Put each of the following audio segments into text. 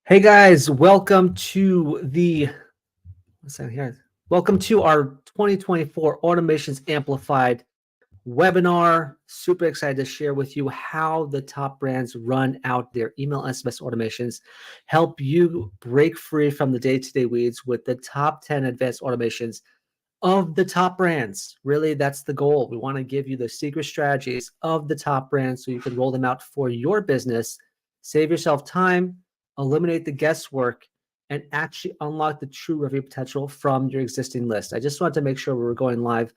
Hey guys, welcome to Welcome to our 2024 Automations Amplified webinar. Super excited to share with you how the top brands run out their email SMS automations, help you break free from the day-to-day weeds with the top 10 advanced automations of the top brands. Really, that's the goal. We want to give you the secret strategies of the top brands so you can roll them out for your business, save yourself time, eliminate the guesswork, and actually unlock the true revenue potential from your existing list. I just wanted to make sure we were going live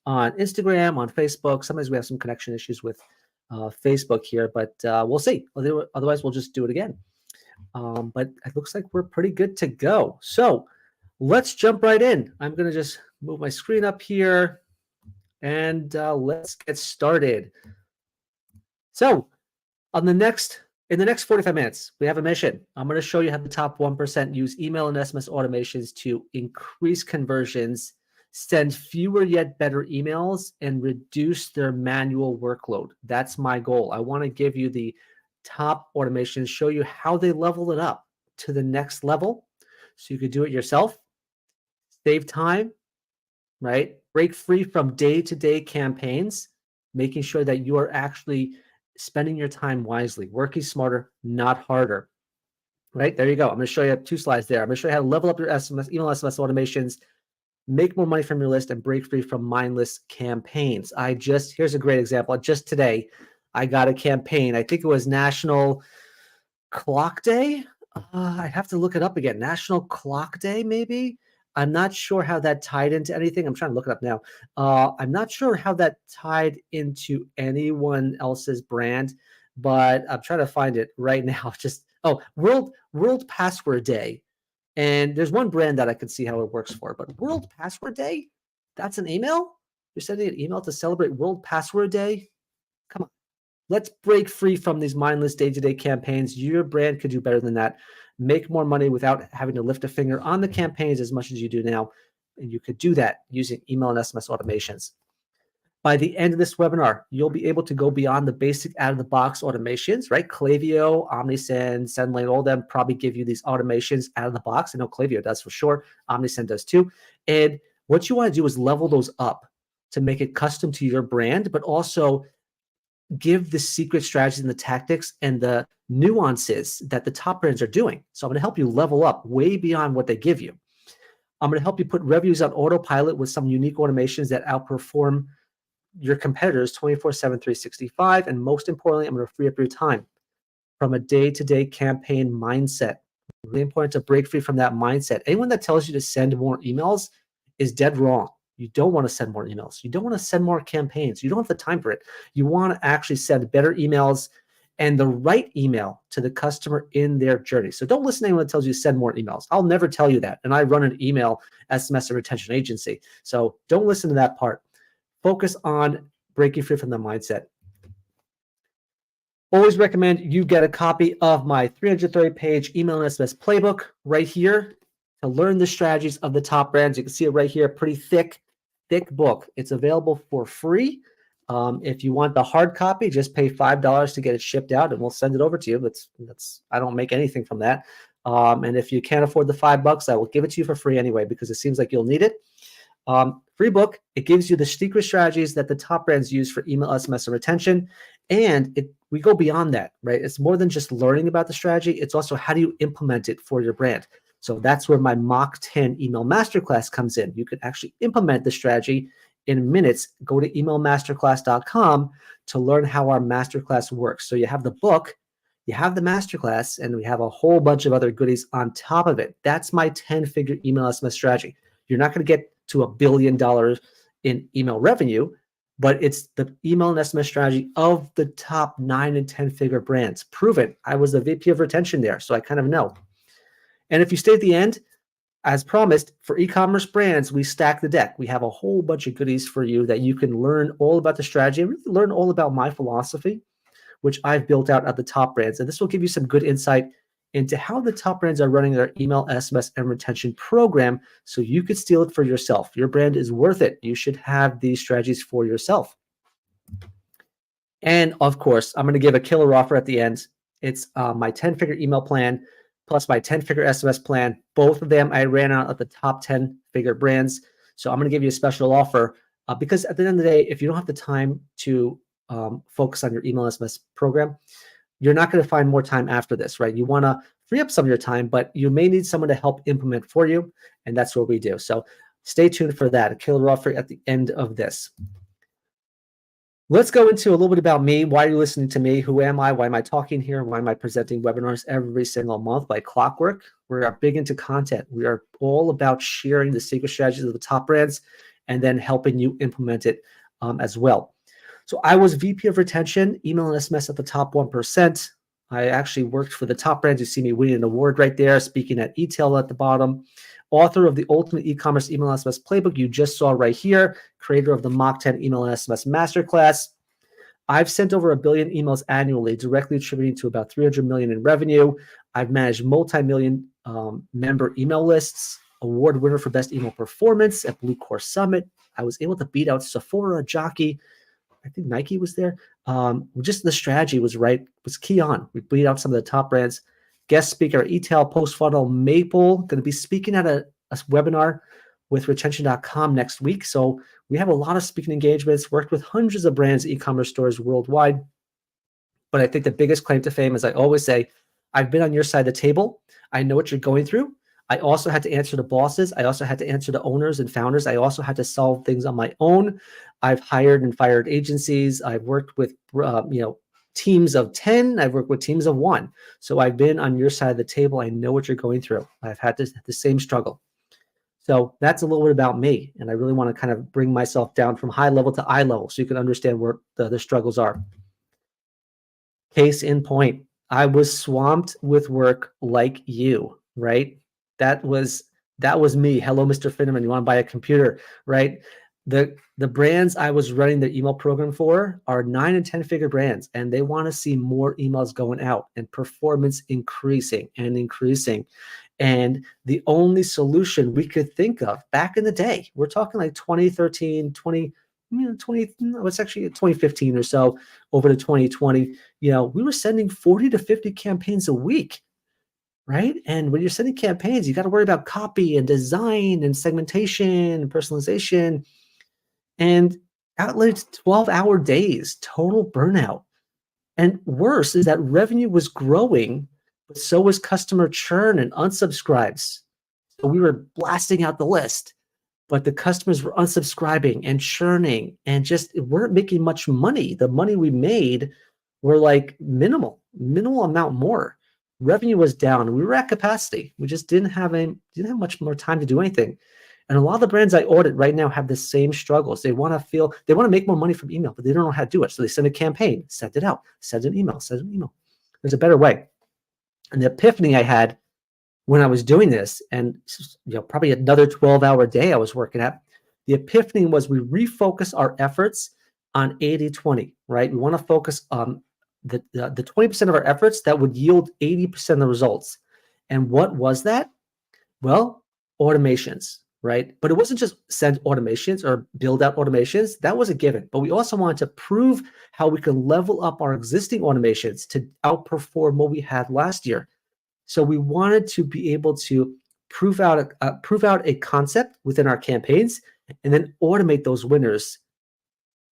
on Instagram, on Facebook. Sometimes we have some connection issues with Facebook here, but we'll see. Otherwise, we'll just do it again. But it looks like we're pretty good to go. So let's jump right in. I'm going to just move my screen up here and let's get started. So in the next 45 minutes, we have a mission. I'm going to show you how the top 1% use email and SMS automations to increase conversions, send fewer yet better emails, and reduce their manual workload. That's my goal. I want to give you the top automations, show you how they level it up to the next level so you could do it yourself, save time, right? Break free from day-to-day campaigns, making sure that you are actually spending your time wisely, working smarter, not harder, right? There you go. I'm going to show you 2 slides there. I'm going to show you how to level up your email SMS automations, make more money from your list, and break free from mindless campaigns. Here's a great example. Just today, I got a campaign. I think it was National Clock Day. I'd have to look it up again. National Clock Day, maybe? I'm not sure how that tied into anything. I'm trying to look it up now. I'm not sure how that tied into anyone else's brand, but I'm trying to find it right now. World Password Day. And there's one brand that I could see how it works for, but World Password Day? That's an email? You're sending an email to celebrate World Password Day? Come on. Let's break free from these mindless day-to-day campaigns. Your brand could do better than that. Make more money without having to lift a finger on the campaigns as much as you do now. And you could do that using email and SMS automations. By the end of this webinar, you'll be able to go beyond the basic out-of-the-box automations, right? Klaviyo, OmniSend, SendLane, all of them probably give you these automations out of the box. I know Klaviyo does for sure. OmniSend does too. And what you want to do is level those up to make it custom to your brand, but also give the secret strategies and the tactics and the nuances that the top brands are doing. So I'm going to help you level up way beyond what they give you. I'm going to help you put reviews on autopilot with some unique automations that outperform your competitors 24/7, 365. And most importantly, I'm going to free up your time from a day-to-day campaign mindset. Really important to break free from that mindset. Anyone that tells you to send more emails is dead wrong. You don't want to send more emails. You don't want to send more campaigns. You don't have the time for it. You want to actually send better emails and the right email to the customer in their journey. So don't listen to anyone that tells you to send more emails. I'll never tell you that. And I run an email SMS and retention agency. So don't listen to that part. Focus on breaking free from the mindset. Always recommend you get a copy of my 330-page email and SMS playbook right here to learn the strategies of the top brands. You can see it right here, pretty thick book. It's available for free. If you want the hard copy, just pay $5 to get it shipped out, and we'll send it over to you. I don't make anything from that. And if you can't afford the $5, I will give it to you for free anyway, because it seems like you'll need it. Free book. It gives you the secret strategies that the top brands use for email, SMS, and retention. And we go beyond that, right? It's more than just learning about the strategy. It's also how do you implement it for your brand. So that's where my Mach 10 email masterclass comes in. You can actually implement the strategy in minutes. Go to emailmasterclass.com to learn how our masterclass works. So you have the book, you have the masterclass, and we have a whole bunch of other goodies on top of it. That's my 10-figure email SMS strategy. You're not going to get to $1 billion in email revenue, but it's the email and SMS strategy of the top 9 and 10-figure brands. Proven. I was the VP of retention there, so I kind of know. And if you stay at the end, as promised, for e-commerce brands, we stack the deck. We have a whole bunch of goodies for you that you can learn all about the strategy and really learn all about my philosophy, which I've built out at the top brands. And this will give you some good insight into how the top brands are running their email, SMS, and retention program so you could steal it for yourself. Your brand is worth it. You should have these strategies for yourself. And of course, I'm going to give a killer offer at the end. It's my 10-figure email plan plus my 10-figure SMS plan. Both of them I ran out of the top 10-figure brands. So I'm going to give you a special offer because at the end of the day, if you don't have the time to focus on your email SMS program, you're not going to find more time after this, right? You want to free up some of your time, but you may need someone to help implement for you, and that's what we do. So stay tuned for that. A killer offer at the end of this. Let's go into a little bit about me. Why are you listening to me? Who am I? Why am I talking here? Why am I presenting webinars every single month by clockwork? We are big into content. We are all about sharing the secret strategies of the top brands and then helping you implement it as well. So I was VP of retention, email and SMS at the top 1%. I actually worked for the top brands. You see me winning an award right there, speaking at e-tail at the bottom. Author of the Ultimate E-commerce Email and SMS Playbook you just saw right here. Creator of the Mach 10 Email and SMS Masterclass. I've sent over 1 billion emails annually, directly attributing to about 300 million in revenue. I've managed multi-million member email lists. Award winner for best email performance at Blue Core Summit. I was able to beat out Sephora, Jockey. I think Nike was there. Just the strategy was right, was key on. We beat out some of the top brands. Guest speaker at e-tail, post funnel, Maple. Going to be speaking at a webinar with retention.com next week. So we have a lot of speaking engagements, worked with hundreds of brands, e-commerce stores worldwide. But I think the biggest claim to fame, as I always say, I've been on your side of the table. I know what you're going through. I also had to answer the bosses. I also had to answer the owners and founders. I also had to solve things on my own. I've hired and fired agencies. I've worked with teams of 10. I've worked with teams of 1. So I've been on your side of the table. I know what you're going through. I've had the same struggle. So that's a little bit about me. And I really want to kind of bring myself down from high level to eye level so you can understand where the struggles are. Case in point, I was swamped with work like you, right? That was me. Hello, Mr. Finneman. You want to buy a computer, right? The brands I was running the email program for are 9 and 10-figure brands, and they want to see more emails going out and performance increasing and increasing. And the only solution we could think of back in the day, we're talking like 2013, 2015 or so over to 2020, we were sending 40 to 50 campaigns a week. Right? And when you're sending campaigns, you got to worry about copy and design and segmentation and personalization. And outlets 12-hour days, total burnout. And worse is that revenue was growing, but so was customer churn and unsubscribes. So we were blasting out the list, but the customers were unsubscribing and churning and just weren't making much money. The money we made were like minimal amount more. Revenue was down. We were at capacity. We just didn't have much more time to do anything. And a lot of the brands I audit right now have the same struggles. They want to make more money from email, but they don't know how to do it. So they send a campaign, send it out, send an email. There's a better way. And the epiphany I had when I was doing this, and probably another 12-hour day I was working at, the epiphany was we refocus our efforts on 80-20, right? We want to focus on the 20% of our efforts that would yield 80% of the results. And what was that? Well, automations, right? But it wasn't just send automations or build out automations. That was a given. But we also wanted to prove how we can level up our existing automations to outperform what we had last year. So we wanted to be able to prove out a concept within our campaigns and then automate those winners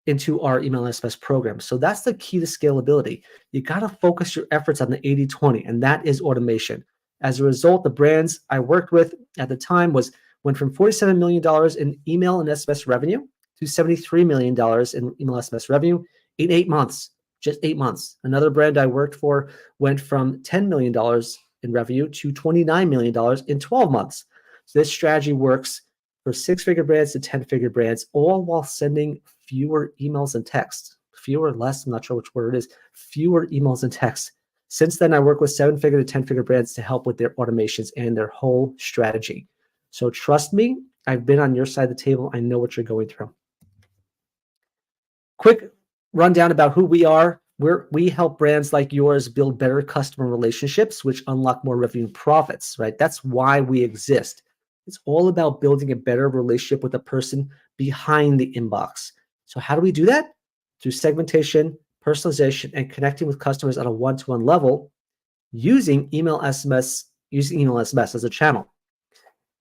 into our email and SMS program. So that's the key to scalability. You got to focus your efforts on the 80-20, and that is automation. As a result, the brands I worked with at the time went from $47 million in email and SMS revenue to $73 million in email and SMS revenue in 8 months, just 8 months. Another brand I worked for went from $10 million in revenue to $29 million in 12 months. So this strategy works for 6-figure brands to 10-figure brands, all while sending fewer emails and texts. Fewer, less, I'm not sure which word it is, fewer emails and texts. Since then, I work with 7-figure to 10-figure brands to help with their automations and their whole strategy. So trust me, I've been on your side of the table. I know what you're going through. Quick rundown about who we are. We help brands like yours build better customer relationships, which unlock more revenue and profits, right? That's why we exist. It's all about building a better relationship with the person behind the inbox. So how do we do that? Through segmentation, personalization, and connecting with customers at a one-to-one level using email, SMS, using email SMS as a channel.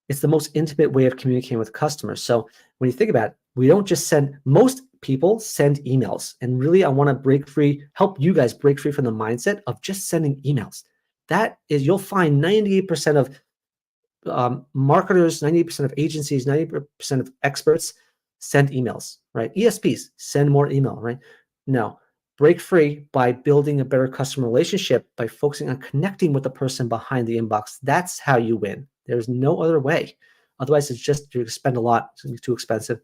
It's the most intimate way of communicating with customers. So when you think about it, we don't just send, most people send emails. And really, I want to help you guys break free from the mindset of just sending emails. That is, you'll find 98% of marketers, 90% of agencies, 90% of experts send emails, right? ESPs send more email, right? No, break free by building a better customer relationship, by focusing on connecting with the person behind the inbox. That's how you win. There's no other way. Otherwise, it's just you're going to spend a lot. It's going to be too expensive.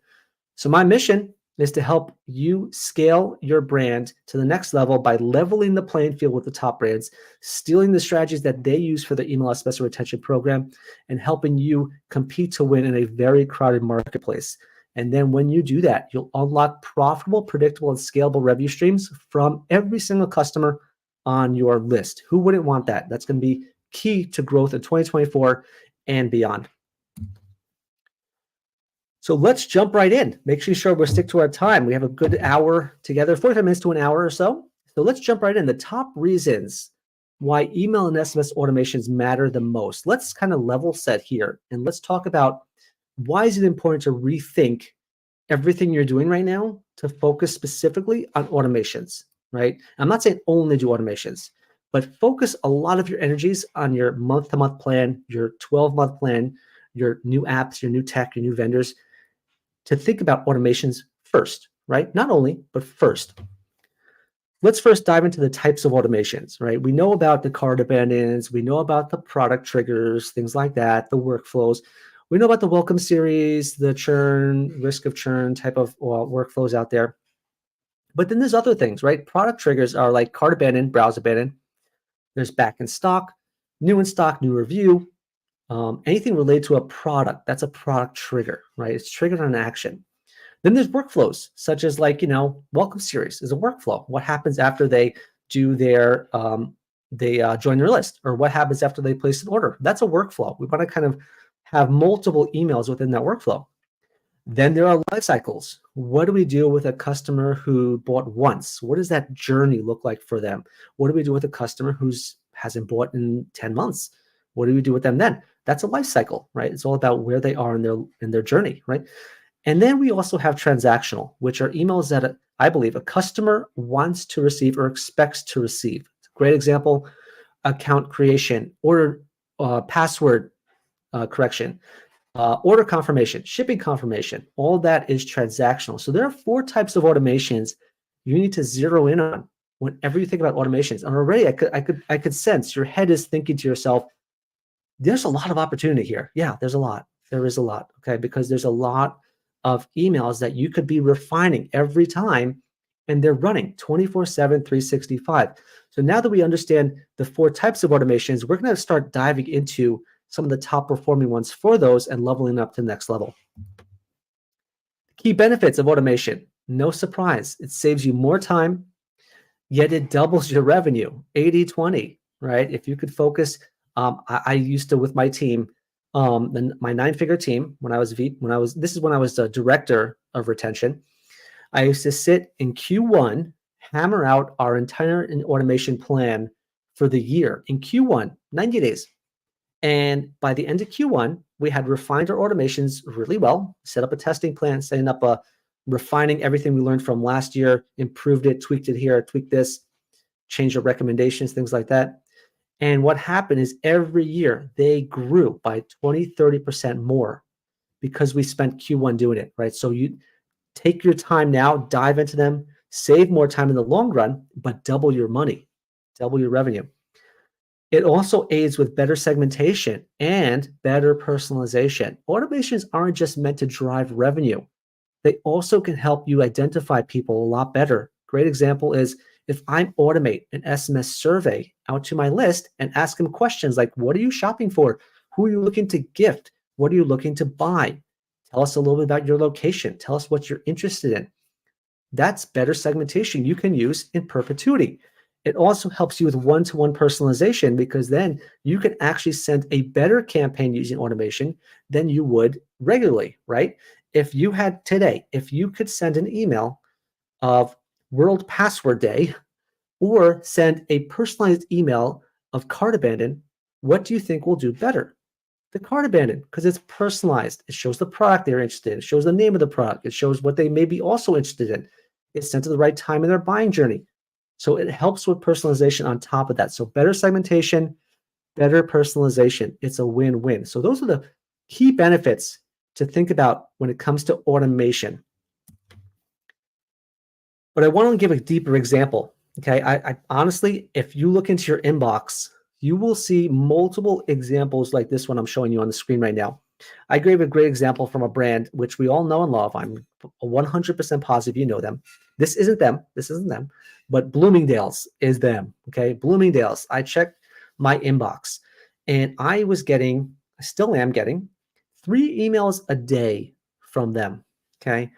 So my mission is to help you scale your brand to the next level by leveling the playing field with the top brands, stealing the strategies that they use for their email special retention program, and helping you compete to win in a very crowded marketplace. And then when you do that, you'll unlock profitable, predictable, and scalable revenue streams from every single customer on your list. Who wouldn't want that? That's going to be key to growth in 2024 and beyond. So let's jump right in. Make sure we stick to our time. We have a good hour together, 45 minutes to an hour or so. So let's jump right in. The top reasons why email and SMS automations matter the most. Let's kind of level set here, and let's talk about why is it important to rethink everything you're doing right now to focus specifically on automations, right? I'm not saying only do automations, but focus a lot of your energies on your month-to-month plan, your 12-month plan, your new apps, your new tech, your new vendors, to think about automations first, right? Not only, but first. Let's first dive into the types of automations, right? We know about the cart abandons, we know about the product triggers, things like that, the workflows. We know about the welcome series, the churn, risk of churn type of workflows out there. But then there's other things, right? Product triggers are like cart abandon, browse abandon. There's back in stock, new in stock, new review. Anything related to a product, that's a product trigger, right? It's triggered on an action. Then there's workflows, such as welcome series is a workflow. What happens after they do their, join their list, or what happens after they place an order? That's a workflow. We want to kind of have multiple emails within that workflow. Then there are life cycles. What do we do with a customer who bought once? What does that journey look like for them? What do we do with a customer who hasn't bought in 10 months? What do we do with them then? That's a life cycle, right? It's all about where they are in their journey, right? And then we also have transactional, which are emails that I believe a customer wants to receive or expects to receive. Great example: account creation, order, password correction, order confirmation, shipping confirmation. All that is transactional. So there are 4 types of automations you need to zero in on whenever you think about automations. And already I could sense your head is thinking to yourself, there's a lot of opportunity here. Yeah, there's a lot. There is a lot, okay? Because there's a lot of emails that you could be refining every time, and they're running 24/7, 365. So now that we understand the 4 types of automations, we're going to start diving into some of the top performing ones for those and leveling up to the next level. Key benefits of automation. No surprise. It saves you more time, yet it doubles your revenue. 80-20, right? If you could focus, I used to, with my team, my 9-figure team, when I was the director of retention, I used to sit in Q1, hammer out our entire automation plan for the year in Q1, 90 days. And by the end of Q1, we had refined our automations really well, set up a testing plan, setting up refining everything we learned from last year, improved it, tweaked it here, tweaked this, changed our recommendations, things like that. And what happened is every year they grew by 20, 30% more because we spent Q1 doing it, right? So you take your time now, dive into them, save more time in the long run, but double your money, double your revenue. It also aids with better segmentation and better personalization. Automations aren't just meant to drive revenue. They also can help you identify people a lot better. Great example is if I automate an SMS survey out to my list and ask them questions like, what are you shopping for? Who are you looking to gift? What are you looking to buy? Tell us a little bit about your location. Tell us what you're interested in. That's better segmentation you can use in perpetuity. It also helps you with one-to-one personalization because then you can actually send a better campaign using automation than you would regularly, right? If you could send an email of World Password Day or send a personalized email of cart abandon, What do you think will do better? The cart abandon, because it's personalized. It shows the product they're interested in. It shows the name of the product. It shows what they may be also interested in. It's sent to the right time in their buying journey. So it helps with personalization on top of that. So better segmentation, better personalization. It's a win-win. So those are the key benefits to think about when it comes to automation. But I want to give a deeper example. Okay, I honestly, if you look into your inbox, you will see multiple examples like this one I'm showing you on the screen right now. I gave a great example from a brand which we all know and love. I'm 100% positive you know them. This isn't them. This isn't them. But Bloomingdale's is them. Okay, Bloomingdale's. I checked my inbox, and I still am getting 3 emails a day from them. Okay.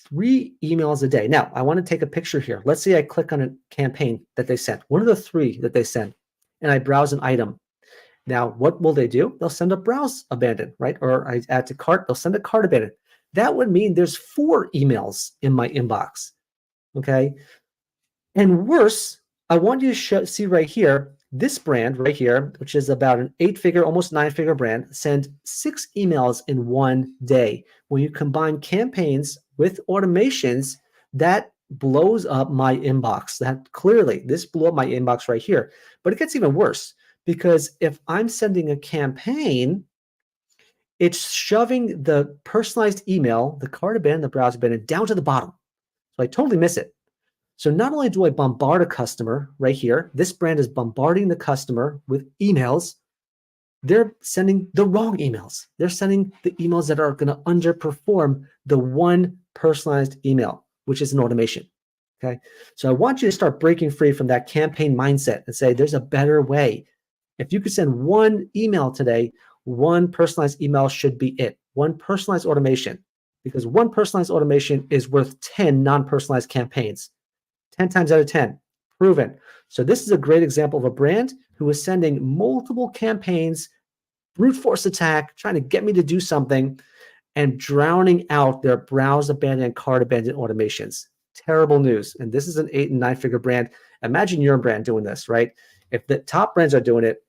3 emails a day. Now, I want to take a picture here. Let's say I click on a campaign that they sent, one of the 3 that they sent, and I browse an item. Now, what will they do? They'll send a browse abandon, right? Or I add to cart, they'll send a cart abandon. That would mean there's 4 emails in my inbox, okay? And worse, I want you to see right here, this brand right here, which is about an 8-figure, almost 9-figure brand, send 6 emails in one day. When you combine campaigns with automations, that blows up my inbox. This blew up my inbox right here. But it gets even worse, because if I'm sending a campaign, it's shoving the personalized email, the cart abandon, the browse abandon, down to the bottom. So I totally miss it. So not only do I bombard a customer right here, this brand is bombarding the customer with emails. They're sending the wrong emails. They're sending the emails that are going to underperform the one personalized email, which is an automation. Okay. So I want you to start breaking free from that campaign mindset and say, there's a better way. If you could send one email today, one personalized email should be it. One personalized automation, because one personalized automation is worth 10 non-personalized campaigns. 10 times out of 10, proven. So this is a great example of a brand who is sending multiple campaigns, brute force attack, trying to get me to do something, and drowning out their browse abandon and cart abandon automations. Terrible news. And this is an 8 and 9-figure brand. Imagine your brand doing this, right? If the top brands are doing it,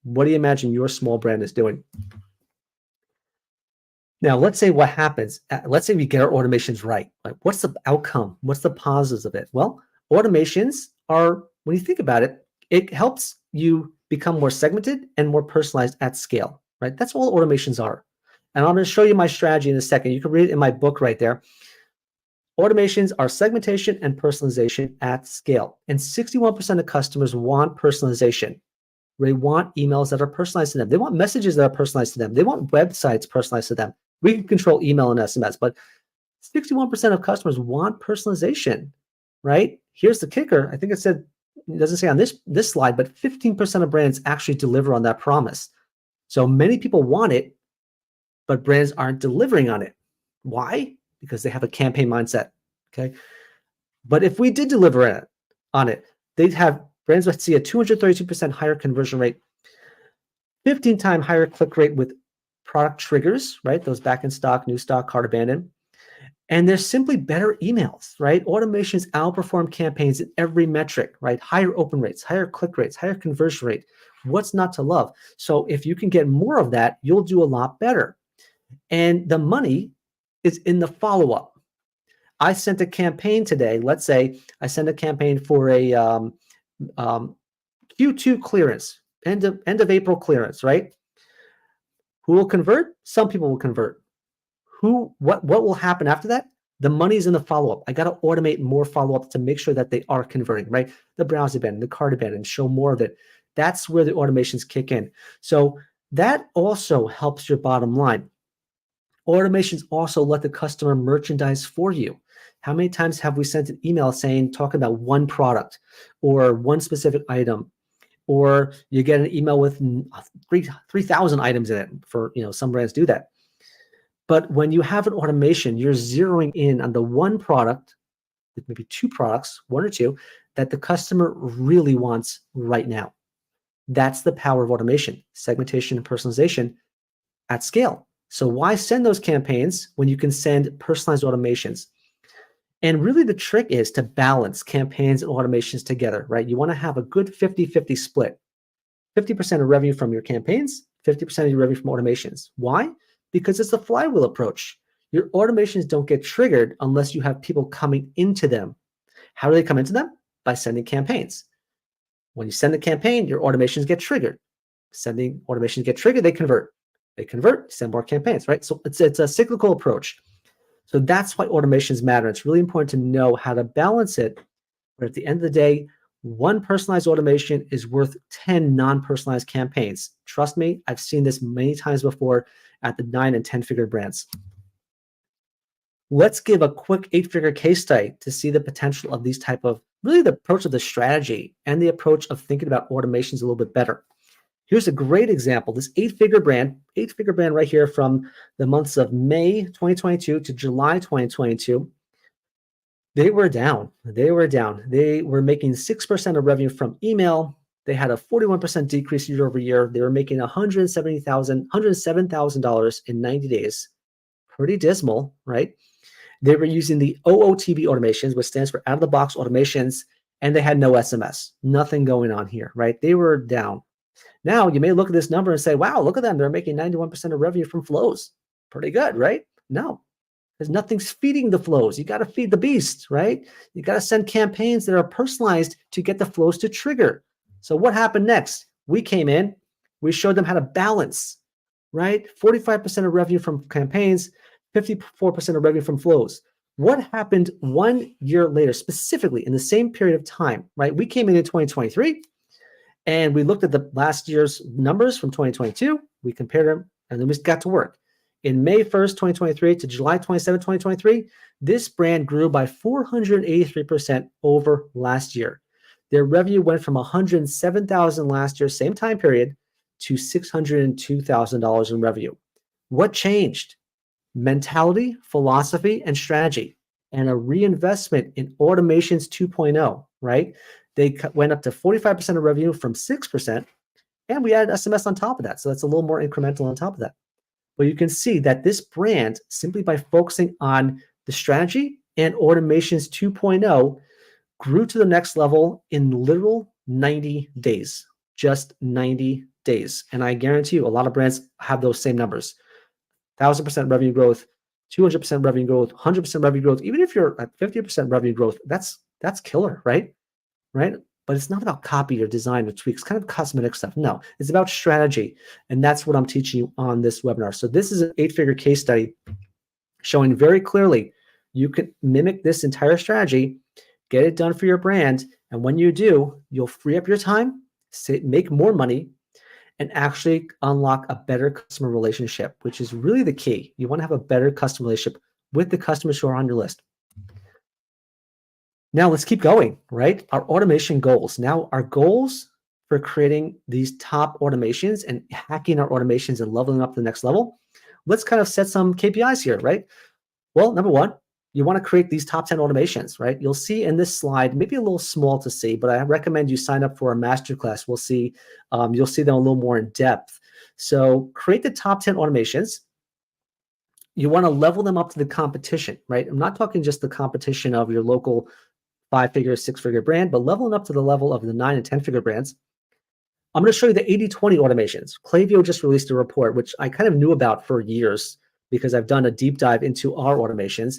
what do you imagine your small brand is doing? Now, let's say what happens. Let's say we get our automations right. Like, what's the outcome? What's the positives of it? Well, automations are, when you think about it, it helps you become more segmented and more personalized at scale, right? That's all automations are. And I'm going to show you my strategy in a second. You can read it in my book right there. Automations are segmentation and personalization at scale. And 61% of customers want personalization. They want emails that are personalized to them. They want messages that are personalized to them. They want websites personalized to them. We can control email and SMS, but 61% of customers want personalization, right? Here's the kicker. I think it doesn't say on this slide, but 15% of brands actually deliver on that promise. So many people want it, but brands aren't delivering on it. Why? Because they have a campaign mindset, okay? But if we did deliver on it, they'd have brands would see a 232% higher conversion rate, 15 times higher click rate with product triggers, right? Those back in stock, new stock, cart abandon. And there's simply better emails, right? Automations outperform campaigns in every metric, right? Higher open rates, higher click rates, higher conversion rate. What's not to love? So if you can get more of that, you'll do a lot better. And the money is in the follow-up. I sent a campaign today. Let's say I sent a campaign for a Q2 clearance, end of April clearance, right? Who will convert? Some people will convert. What will happen after that? The money's in the follow-up. I got to automate more follow-up to make sure that they are converting, right? The browse abandon, the cart abandon, show more of it. That's where the automations kick in. So that also helps your bottom line. Automations also let the customer merchandise for you. How many times have we sent an email talking about one product or one specific item, or you get an email with 3,000 items in it? For some brands do that. But when you have an automation, you're zeroing in on the one product, maybe 2 products, 1 or 2, that the customer really wants right now. That's the power of automation, segmentation, and personalization at scale. So why send those campaigns when you can send personalized automations? And really the trick is to balance campaigns and automations together, right? You want to have a good 50-50 split. 50% of revenue from your campaigns, 50% of your revenue from automations. Why? Because it's a flywheel approach. Your automations don't get triggered unless you have people coming into them. How do they come into them? By sending campaigns. When you send a campaign, your automations get triggered. Sending automations get triggered, they convert. They convert, send more campaigns, right? So it's a cyclical approach. So that's why automations matter. It's really important to know how to balance it. But at the end of the day, one personalized automation is worth 10 non-personalized campaigns. Trust me, I've seen this many times before at the 9 and 10-figure brands. Let's give a quick 8-figure case study to see the potential of these type of, really the approach of the strategy and the approach of thinking about automations a little bit better. Here's a great example. This 8-figure brand right here from the months of May 2022 to July 2022, they were down. They were making 6% of revenue from email. They had a 41% decrease year over year. They were making $107,000 in 90 days. Pretty dismal, right? They were using the OOTB automations, which stands for out-of-the-box automations, and they had no SMS. Nothing going on here, right? They were down. Now, you may look at this number and say, wow, look at them. They're making 91% of revenue from flows. Pretty good, right? No, because nothing's feeding the flows. You got to feed the beast, right? You got to send campaigns that are personalized to get the flows to trigger. So what happened next? We came in, we showed them how to balance, right? 45% of revenue from campaigns, 54% of revenue from flows. What happened 1 year later, specifically in the same period of time, right? We came in 2023, and we looked at the last year's numbers from 2022. We compared them, and then we got to work. In May 1st, 2023 to July 27, 2023, this brand grew by 483% over last year. Their revenue went from $107,000 last year, same time period, to $602,000 in revenue. What changed? Mentality, philosophy, and strategy, and a reinvestment in automations 2.0, right? They went up to 45% of revenue from 6%, and we added SMS on top of that. So that's a little more incremental on top of that. But you can see that this brand, simply by focusing on the strategy and automations 2.0, grew to the next level in literal 90 days, just 90 days. And I guarantee you a lot of brands have those same numbers. 1,000% revenue growth, 200% revenue growth, 100% revenue growth. Even if you're at 50% revenue growth, that's killer, right? But it's not about copy or design or tweaks, kind of cosmetic stuff. No, it's about strategy. And that's what I'm teaching you on this webinar. So this is an 8-figure case study showing very clearly you can mimic this entire strategy, get it done for your brand. And when you do, you'll free up your time, make more money, and actually unlock a better customer relationship, which is really the key. You want to have a better customer relationship with the customers who are on your list. Now let's keep going, right? Our automation goals. Now our goals for creating these top automations and hacking our automations and leveling up to the next level. Let's kind of set some KPIs here, right? Well, number one, you want to create these top 10 automations, right? You'll see in this slide, maybe a little small to see, but I recommend you sign up for a masterclass. You'll see them a little more in depth. So create the top 10 automations. You want to level them up to the competition, right? I'm not talking just the competition of your local 5-figure, 6-figure brand, but leveling up to the level of the 9 and 10-figure brands. I'm going to show you the 80-20 automations. Klaviyo just released a report, which I kind of knew about for years because I've done a deep dive into our automations.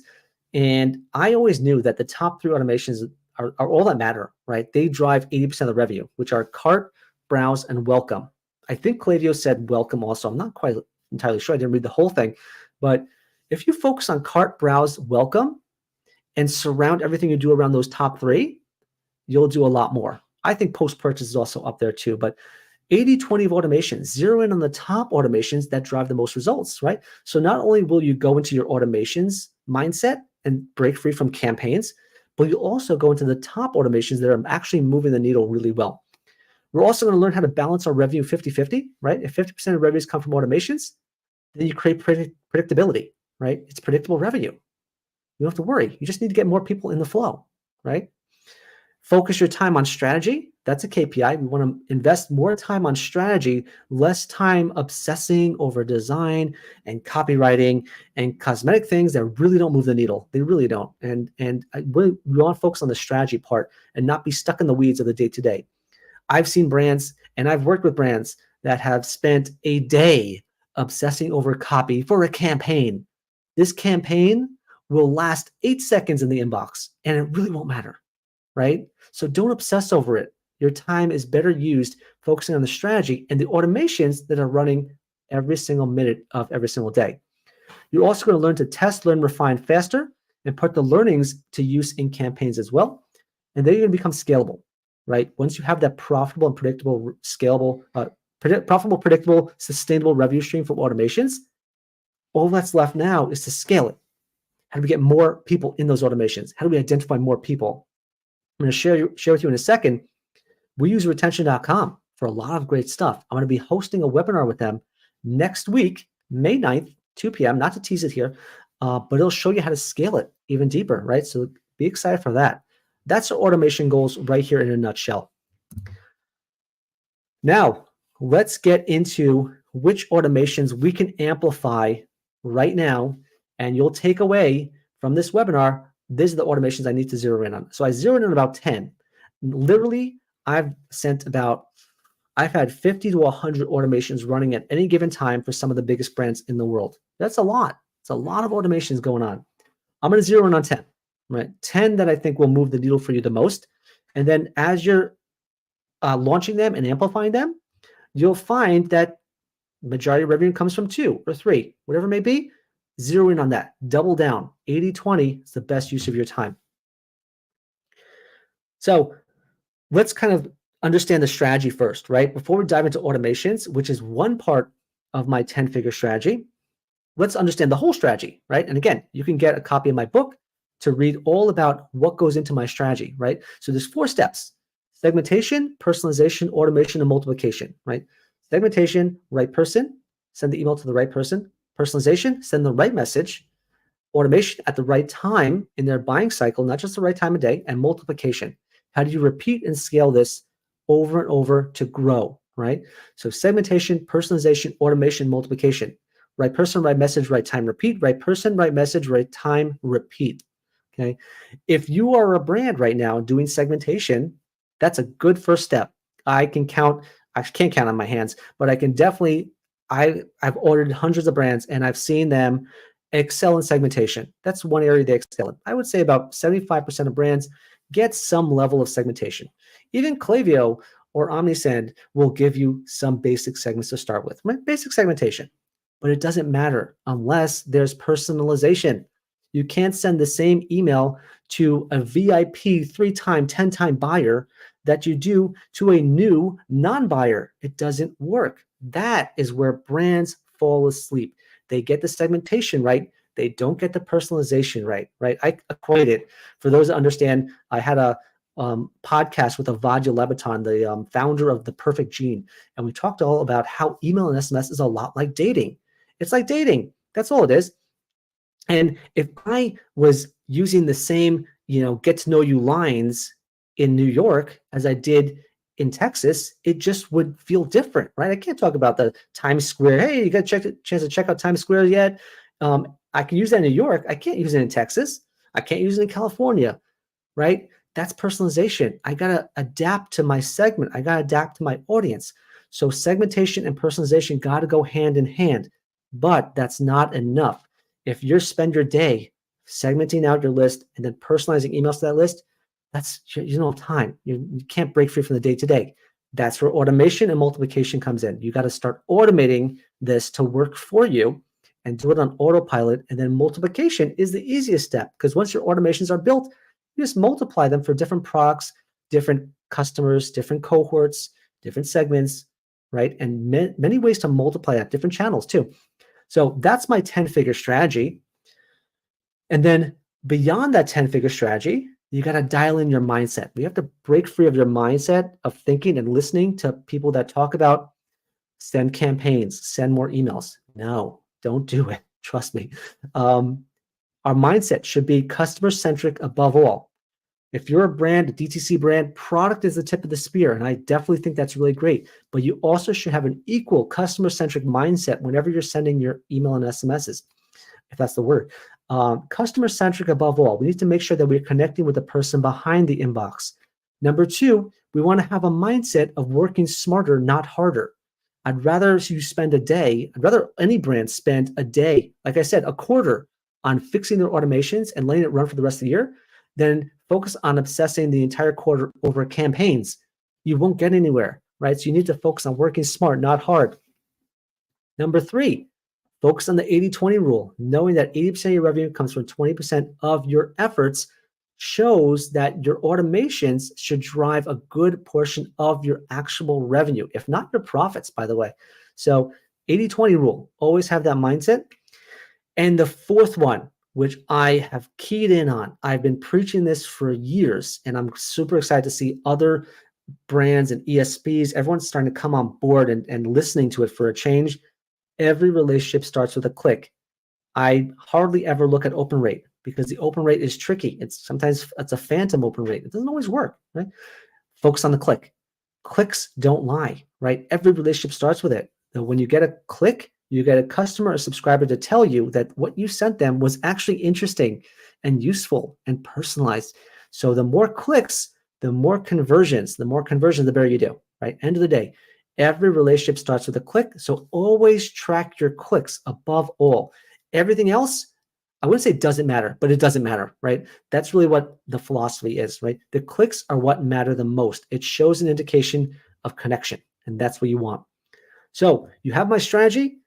And I always knew that the top 3 automations are all that matter, right? They drive 80% of the revenue, which are cart, browse, and welcome. I think Klaviyo said welcome also. I'm not quite entirely sure. I didn't read the whole thing. But if you focus on cart, browse, welcome, and surround everything you do around those top 3, you'll do a lot more. I think post-purchase is also up there too, but 80-20 of automations, zero in on the top automations that drive the most results, right? So not only will you go into your automations mindset and break free from campaigns, but you'll also go into the top automations that are actually moving the needle really well. We're also going to learn how to balance our revenue 50-50, right? If 50% of revenues come from automations, then you create predictability, right? It's predictable revenue. You don't have to worry. You just need to get more people in the flow, right? Focus your time on strategy. That's a KPI. We want to invest more time on strategy, less time obsessing over design and copywriting and cosmetic things that really don't move the needle. They really don't. And we want to focus on the strategy part and not be stuck in the weeds of the day-to-day. I've seen brands And I've worked with brands that have spent a day obsessing over copy for a campaign. This campaign will last 8 seconds in the inbox and it really won't matter, right? So don't obsess over it. Your time is better used focusing on the strategy and the automations that are running every single minute of every single day. You're also going to learn to test, learn, refine faster, and put the learnings to use in campaigns as well. And then you're going to become scalable, right? Once you have that profitable and predictable, scalable, profitable, predictable, sustainable revenue stream from automations, all that's left now is to scale it. How do we get more people in those automations? How do we identify more people? I'm going to share with you in a second. We use retention.com for a lot of great stuff. I'm going to be hosting a webinar with them next week, May 9th, 2 p.m., not to tease it here, but it'll show you how to scale it even deeper, right? So be excited for that. That's our automation goals right here in a nutshell. Now, let's get into which automations we can amplify right now, and you'll take away from this webinar, these are the automations I need to zero in on. So I zeroed in on about 10. Literally, I've had 50 to 100 automations running at any given time for some of the biggest brands in the world. That's a lot. It's a lot of automations going on. I'm going to zero in on 10, right? 10 that I think will move the needle for you the most. And then as you're launching them and amplifying them, you'll find that majority of revenue comes from 2 or 3, whatever it may be. Zero in on that. Double down. 80-20 is the best use of your time. So let's kind of understand the strategy first, right? Before we dive into automations, which is one part of my 10-figure strategy, let's understand the whole strategy, right? And again, you can get a copy of my book to read all about what goes into my strategy, right? So there's 4 steps: segmentation, personalization, automation, and multiplication, right? Segmentation, right person, send the email to the right person. Personalization, send the right message. Automation, at the right time in their buying cycle, not just the right time of day. And multiplication, how do you repeat and scale this over and over to grow, right? So segmentation, personalization, automation, multiplication. Right person, right message, right time, repeat. Right person, right message, right time, repeat. Okay. If you are a brand right now doing segmentation, that's a good first step. I can't count on my hands, but I can definitely, I've ordered hundreds of brands and I've seen them excel in segmentation. That's one area they excel in. I would say about 75% of brands get some level of segmentation. Even Klaviyo or Omnisend will give you some basic segments to start with, right? Basic segmentation. But it doesn't matter unless there's personalization. You can't send the same email to a VIP 3-time, 10-time buyer that you do to a new non-buyer. It doesn't work. That is where brands fall asleep. They get the segmentation right. They don't get the personalization right? I equate it. For those that understand, I had a podcast with Avadia Leviton, the founder of The Perfect Gene, and we talked all about how email and SMS is a lot like dating. It's like dating. That's all it is. And if I was using the same, get to know you lines in New York as I did in Texas, it just would feel different, right? I can't talk about the Times Square. Hey, you got a chance to check out Times Square yet? I can use that in New York. I can't use it in Texas. I can't use it in California, right? That's personalization. I got to adapt to my segment. I got to adapt to my audience. So segmentation and personalization got to go hand in hand, but that's not enough. If you spend your day segmenting out your list and then personalizing emails to that list, you don't have time. You can't break free from the day to day. That's where automation and multiplication comes in. You got to start automating this to work for you and do it on autopilot. And then multiplication is the easiest step, because once your automations are built, you just multiply them for different products, different customers, different cohorts, different segments, right? And many ways to multiply that, different channels too. So that's my 10-figure strategy. And then beyond that 10-figure strategy, you got to dial in your mindset. You have to break free of your mindset of thinking and listening to people that talk about send campaigns, send more emails. No, don't do it. Trust me. Our mindset should be customer-centric above all. If you're a brand, a DTC brand, product is the tip of the spear, and I definitely think that's really great. But you also should have an equal customer-centric mindset whenever you're sending your email and SMSs, if that's the word. Customer-centric above all. We need to make sure that we're connecting with the person behind the inbox. Number two, we want to have a mindset of working smarter, not harder. I'd rather any brand spend a day, like I said, a quarter on fixing their automations and letting it run for the rest of the year than focus on obsessing the entire quarter over campaigns. You won't get anywhere, right? So you need to focus on working smart, not hard. Number three, focus on the 80-20 rule. Knowing that 80% of your revenue comes from 20% of your efforts shows that your automations should drive a good portion of your actual revenue, if not your profits, by the way. So 80-20 rule, always have that mindset. And the fourth one, which I have keyed in on, I've been preaching this for years, and I'm super excited to see other brands and ESPs, everyone's starting to come on board and listening to it for a change. Every relationship starts with a click. I hardly ever look at open rate because the open rate is tricky. Sometimes it's a phantom open rate. It doesn't always work, right? Focus on the click. Clicks don't lie, right? Every relationship starts with it. So when you get a click, you get a customer or subscriber to tell you that what you sent them was actually interesting and useful and personalized. So the more clicks, the more conversions, the better you do, right? End of the day, every relationship starts with a click. So always track your clicks above all. Everything else, I wouldn't say doesn't matter, but it doesn't matter, right? That's really what the philosophy is, right? The clicks are what matter the most. It shows an indication of connection, and that's what you want. So you have my strategy,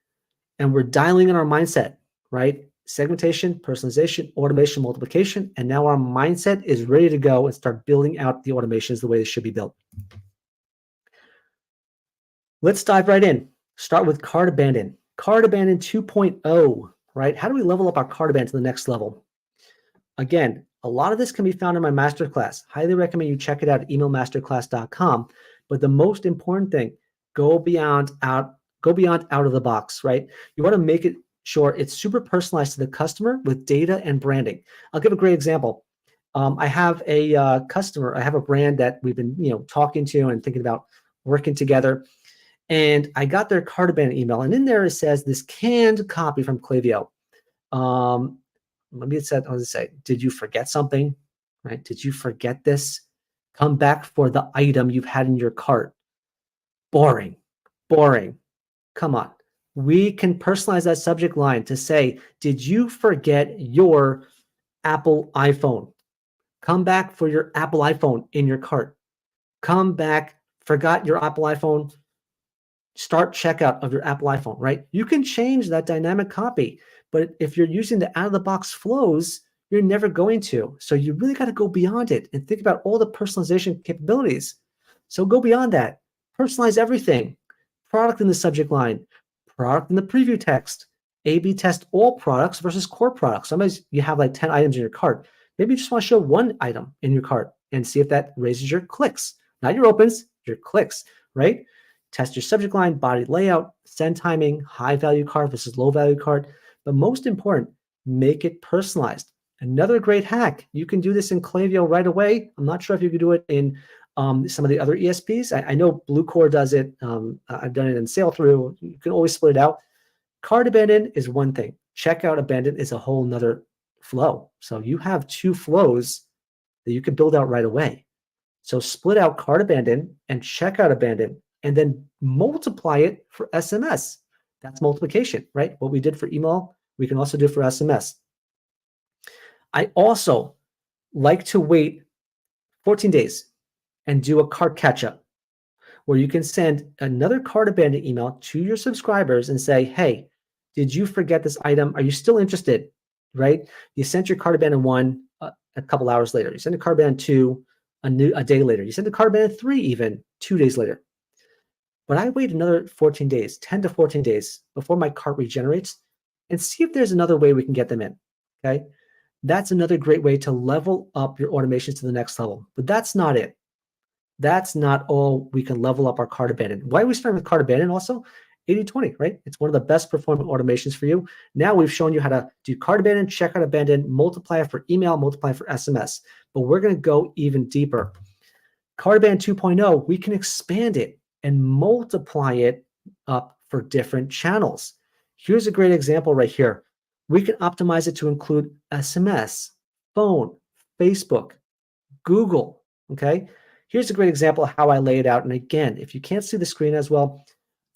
and we're dialing in our mindset, right? Segmentation, personalization, automation, multiplication, and now our mindset is ready to go and start building out the automations the way they should be built. Let's dive right in. Start with cart abandon. Cart abandon 2.0, right? How do we level up our cart abandon to the next level? Again, a lot of this can be found in my masterclass. Highly recommend you check it out at emailmasterclass.com. But the most important thing, go beyond out of the box, right? You want to make it sure it's super personalized to the customer with data and branding. I'll give a great example. I have a customer, I have a brand that we've been talking to and thinking about working together. And I got their cart abandon email, and in there it says this canned copy from Klaviyo. Maybe it said, what does it say? Did you forget something? Right? Did you forget this? Come back for the item you've had in your cart. Boring. Come on. We can personalize that subject line to say, did you forget your Apple iPhone? Come back for your Apple iPhone in your cart. Come back, forgot your Apple iPhone. Start checkout of your Apple iPhone, right? You can change that dynamic copy, but if you're using the out-of-the-box flows, you're never going to. So you really got to go beyond it and think about all the personalization capabilities. So go beyond that. Personalize everything. Product in the subject line, product in the preview text, A/B test all products versus core products. Sometimes you have like 10 items in your cart. Maybe you just want to show one item in your cart and see if that raises your clicks. Not your opens, your clicks, right? Test your subject line, body layout, send timing, high value cart versus low value cart. But most important, make it personalized. Another great hack, you can do this in Klaviyo right away. I'm not sure if you can do it in some of the other ESPs. I know Bluecore does it. I've done it in SailThrough. You can always split it out. Cart abandon is one thing. Checkout abandon is a whole nother flow. So you have two flows that you can build out right away. So split out cart abandon and checkout abandon, and then multiply it for SMS. That's multiplication, right? What we did for email, we can also do for SMS. I also like to wait 14 days and do a cart catch-up where you can send another cart abandon email to your subscribers and say, hey, did you forget this item? Are you still interested, right? You sent your cart abandon 1 a couple hours later. You sent a cart abandon 2 a day later. You sent a cart abandon 3 even 2 days later. But I wait another 14 days, 10 to 14 days before my cart regenerates and see if there's another way we can get them in, okay? That's another great way to level up your automations to the next level. But that's not it. That's not all we can level up our cart abandon. Why are we starting with cart abandon also? 80-20, right? It's one of the best performing automations for you. Now we've shown you how to do cart abandon, checkout abandon, multiply it for email, multiply it for SMS. But we're going to go even deeper. Cart abandon 2.0, we can expand it and multiply it up for different channels. Here's a great example right here. We can optimize it to include SMS, phone, Facebook, Google, okay? Here's a great example of how I lay it out. And again, if you can't see the screen as well,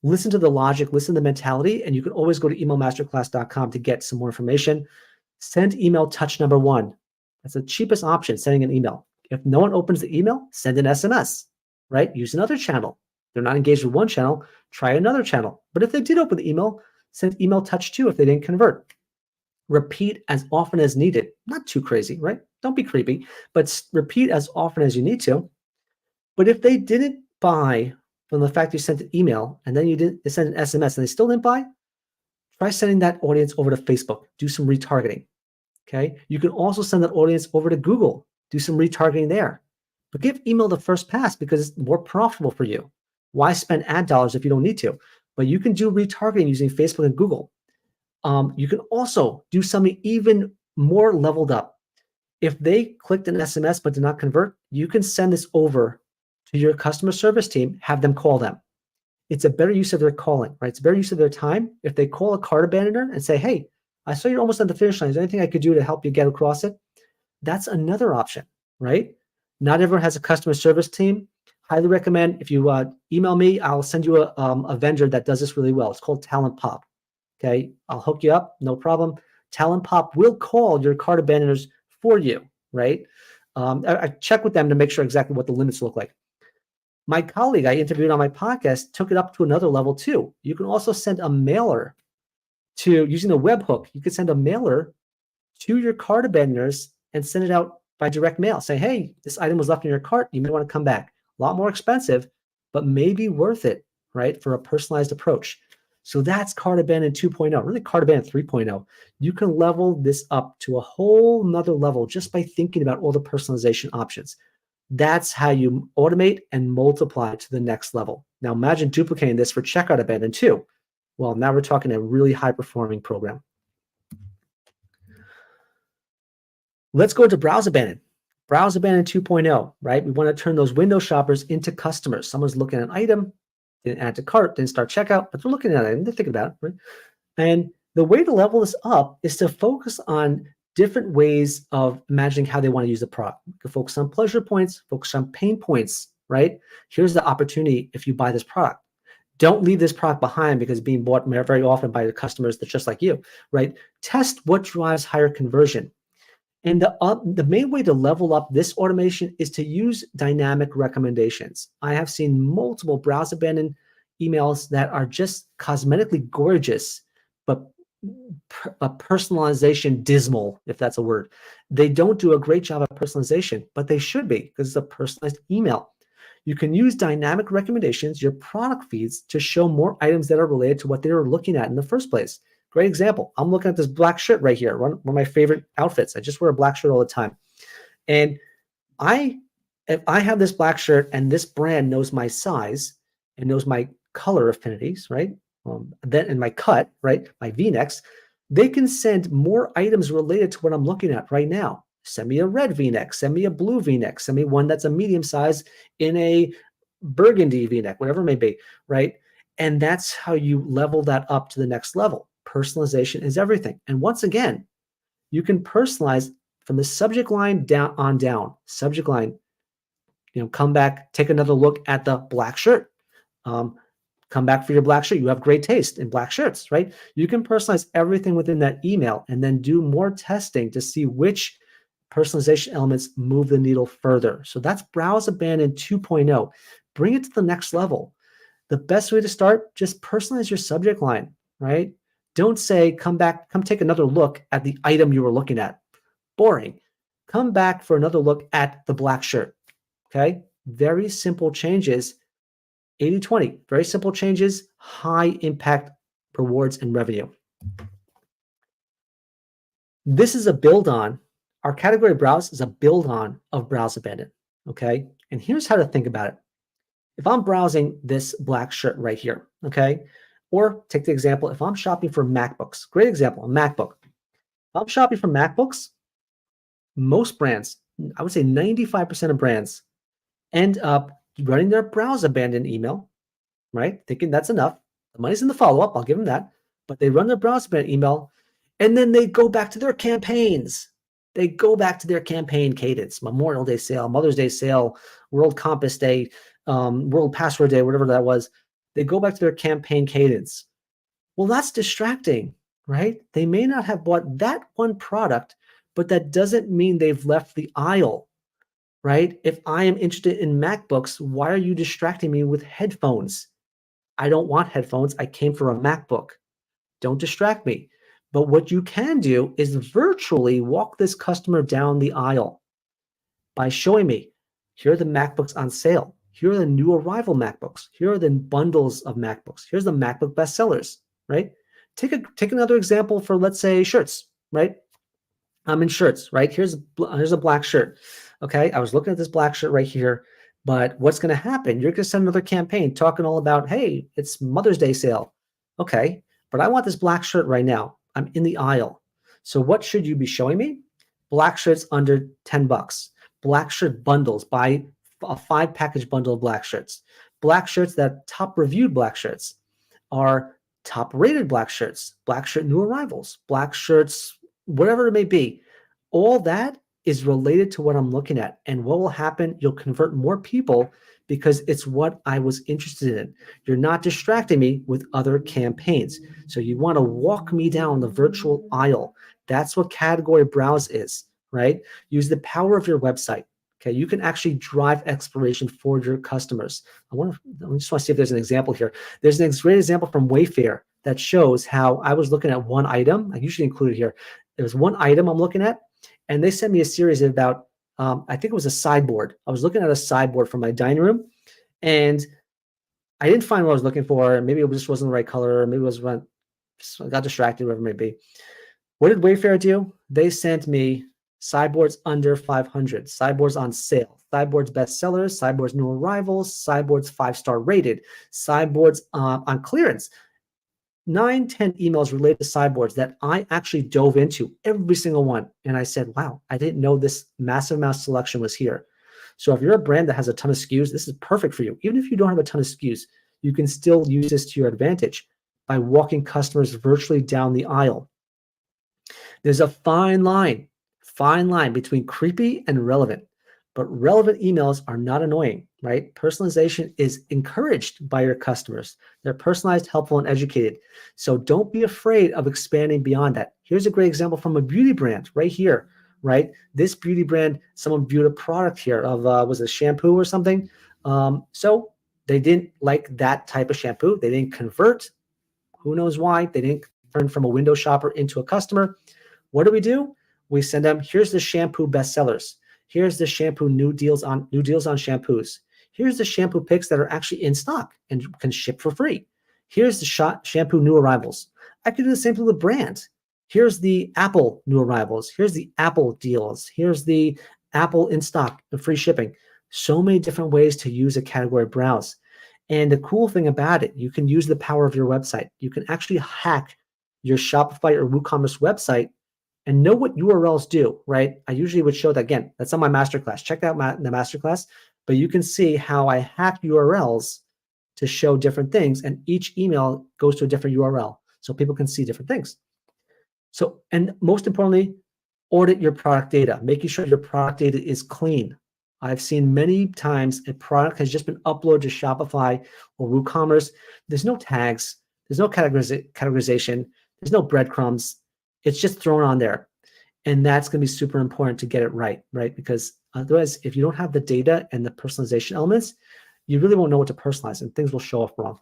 listen to the logic, listen to the mentality, and you can always go to emailmasterclass.com to get some more information. Send email touch number one. That's the cheapest option, sending an email. If no one opens the email, send an SMS, right? Use another channel. They're not engaged with one channel, try another channel. But if they did open the email, send email touch two if they didn't convert. Repeat as often as needed. Not too crazy, right? Don't be creepy, but repeat as often as you need to. But if they didn't buy from the fact you sent an email and then you didn't send an SMS and they still didn't buy, try sending that audience over to Facebook. Do some retargeting. Okay. You can also send that audience over to Google. Do some retargeting there. But give email the first pass because it's more profitable for you. Why spend ad dollars if you don't need to? But you can do retargeting using Facebook and Google. You can also do something even more leveled up. If they clicked an SMS but did not convert, you can send this over to your customer service team, have them call them. It's a better use of their calling, right? It's a better use of their time. If they call a cart abandoner and say, hey, I saw you're almost at the finish line. Is there anything I could do to help you get across it? That's another option, right? Not everyone has a customer service team. Highly recommend if you email me, I'll send you a vendor that does this really well. It's called Talent Pop. Okay, I'll hook you up, no problem. Talent Pop will call your cart abandoners for you, right? I check with them to make sure exactly what the limits look like. My colleague I interviewed on my podcast took it up to another level too. You can also send a mailer to, using a webhook, you could send a mailer to your cart abandoners and send it out by direct mail. Say, hey, this item was left in your cart. You may want to come back. A lot more expensive, but maybe worth it, right? For a personalized approach. So that's cart abandon 2.0, really cart abandon 3.0. You can level this up to a whole nother level just by thinking about all the personalization options. That's how you automate and multiply to the next level. Now imagine duplicating this for checkout abandon too. Well, now we're talking a really high-performing program. Let's go to browse abandon. Browse abandon 2.0, right? We want to turn those window shoppers into customers. Someone's looking at an item, didn't add to cart, didn't start checkout, but they're looking at it and they're thinking about it, right? And the way to level this up is to focus on different ways of imagining how they want to use the product. You can focus on pleasure points, focus on pain points, right? Here's the opportunity if you buy this product. Don't leave this product behind because it's being bought very often by your customers that's just like you, right? Test what drives higher conversion. And the main way to level up this automation is to use dynamic recommendations. I have seen multiple browse abandon emails that are just cosmetically gorgeous, but a personalization dismal, if that's a word. They don't do a great job of personalization, but they should be because it's a personalized email. You can use dynamic recommendations, your product feeds, to show more items that are related to what they were looking at in the first place. Great example. I'm looking at this black shirt right here, one of my favorite outfits. I just wear a black shirt all the time. And if I have this black shirt and this brand knows my size and knows my color affinities, right? Then in my cut, right? My V-necks, they can send more items related to what I'm looking at right now. Send me a red V-neck, send me a blue V-neck, send me one that's a medium size in a burgundy V-neck, whatever it may be, right? And that's how you level that up to the next level. Personalization is everything. And once again, you can personalize from the subject line down on down. Subject line, come back, take another look at the black shirt. Come back for your black shirt. You have great taste in black shirts, right? You can personalize everything within that email and then do more testing to see which personalization elements move the needle further. So that's browse abandon 2.0. Bring it to the next level. The best way to start, just personalize your subject line, right? Don't say, come take another look at the item you were looking at. Boring. Come back for another look at the black shirt, okay? Very simple changes. 80-20, very simple changes, high impact rewards and revenue. This is a build on, our category browse is a build on of browse abandon, okay? And here's how to think about it. If I'm browsing this black shirt right here, okay? Or take the example, if I'm shopping for MacBooks, great example, a MacBook. If I'm shopping for MacBooks, most brands, I would say 95% of brands end up running their browse abandon email, right? Thinking that's enough. The money's in the follow-up, I'll give them that. But they run their browse abandon email, and then they go back to their campaigns. They go back to their campaign cadence, Memorial Day sale, Mother's Day sale, World Compass Day, World Password Day, whatever that was. They go back to their campaign cadence. Well, that's distracting, right? They may not have bought that one product, but that doesn't mean they've left the aisle, right? If I am interested in MacBooks, why are you distracting me with headphones? I don't want headphones. I came for a MacBook. Don't distract me. But what you can do is virtually walk this customer down the aisle by showing me, here are the MacBooks on sale. Here are the new arrival MacBooks. Here are the bundles of MacBooks. Here's the MacBook bestsellers, right? Take another example for, let's say, shirts, right? I'm in shirts, right? Here's a black shirt. Okay, I was looking at this black shirt right here, but what's going to happen? You're going to send another campaign talking all about, hey, it's Mother's Day sale. Okay, but I want this black shirt right now. I'm in the aisle. So what should you be showing me? Black shirts under $10. Black shirt bundles. Buy a 5-package bundle of black shirts. Black shirts that top reviewed black shirts are top rated black shirts, black shirt new arrivals, black shirts, whatever it may be. All that is related to what I'm looking at. And what will happen? You'll convert more people because it's what I was interested in. You're not distracting me with other campaigns. So you want to walk me down the virtual aisle. That's what category browse is, right? Use the power of your website. Okay, you can actually drive exploration for your customers. I just want to see if there's an example here. There's a great example from Wayfair that shows how I was looking at one item. I usually include it here. There was one item I'm looking at, and they sent me a series of about, I think it was a sideboard. I was looking at a sideboard for my dining room, and I didn't find what I was looking for. Maybe it just wasn't the right color. Maybe it was I got distracted, whatever it may be. What did Wayfair do? They sent me sideboards under 500, sideboards on sale, sideboards bestsellers, sideboards new arrivals, sideboards 5-star rated, sideboards on clearance. 9-10 emails related to sideboards that I actually dove into, every single one. And I said, wow, I didn't know this massive amount of selection was here. So if you're a brand that has a ton of SKUs, this is perfect for you. Even if you don't have a ton of SKUs, you can still use this to your advantage by walking customers virtually down the aisle. There's a fine line between creepy and relevant. But relevant emails are not annoying, right? Personalization is encouraged by your customers. They're personalized, helpful, and educated. So don't be afraid of expanding beyond that. Here's a great example from a beauty brand right here, right? This beauty brand, someone viewed a product here of, was it shampoo or something? So they didn't like that type of shampoo. They didn't convert. Who knows why? They didn't turn from a window shopper into a customer. What do? We send them, here's the shampoo bestsellers. Here's the shampoo new deals on shampoos. Here's the shampoo picks that are actually in stock and can ship for free. Here's the shampoo new arrivals. I could do the same thing with brands. Here's the Apple new arrivals. Here's the Apple deals. Here's the Apple in stock and free shipping. So many different ways to use a category browse. And the cool thing about it, you can use the power of your website. You can actually hack your Shopify or WooCommerce website and know what URLs do, right? I usually would show that, again, that's on my masterclass. Check out the masterclass, but you can see how I hack URLs to show different things, and each email goes to a different URL so people can see different things. So, and most importantly, audit your product data, making sure your product data is clean. I've seen many times a product has just been uploaded to Shopify or WooCommerce. There's no tags, there's no categorization, there's no breadcrumbs. It's just thrown on there. And that's going to be super important to get it right? Because otherwise, if you don't have the data and the personalization elements, you really won't know what to personalize and things will show up wrong.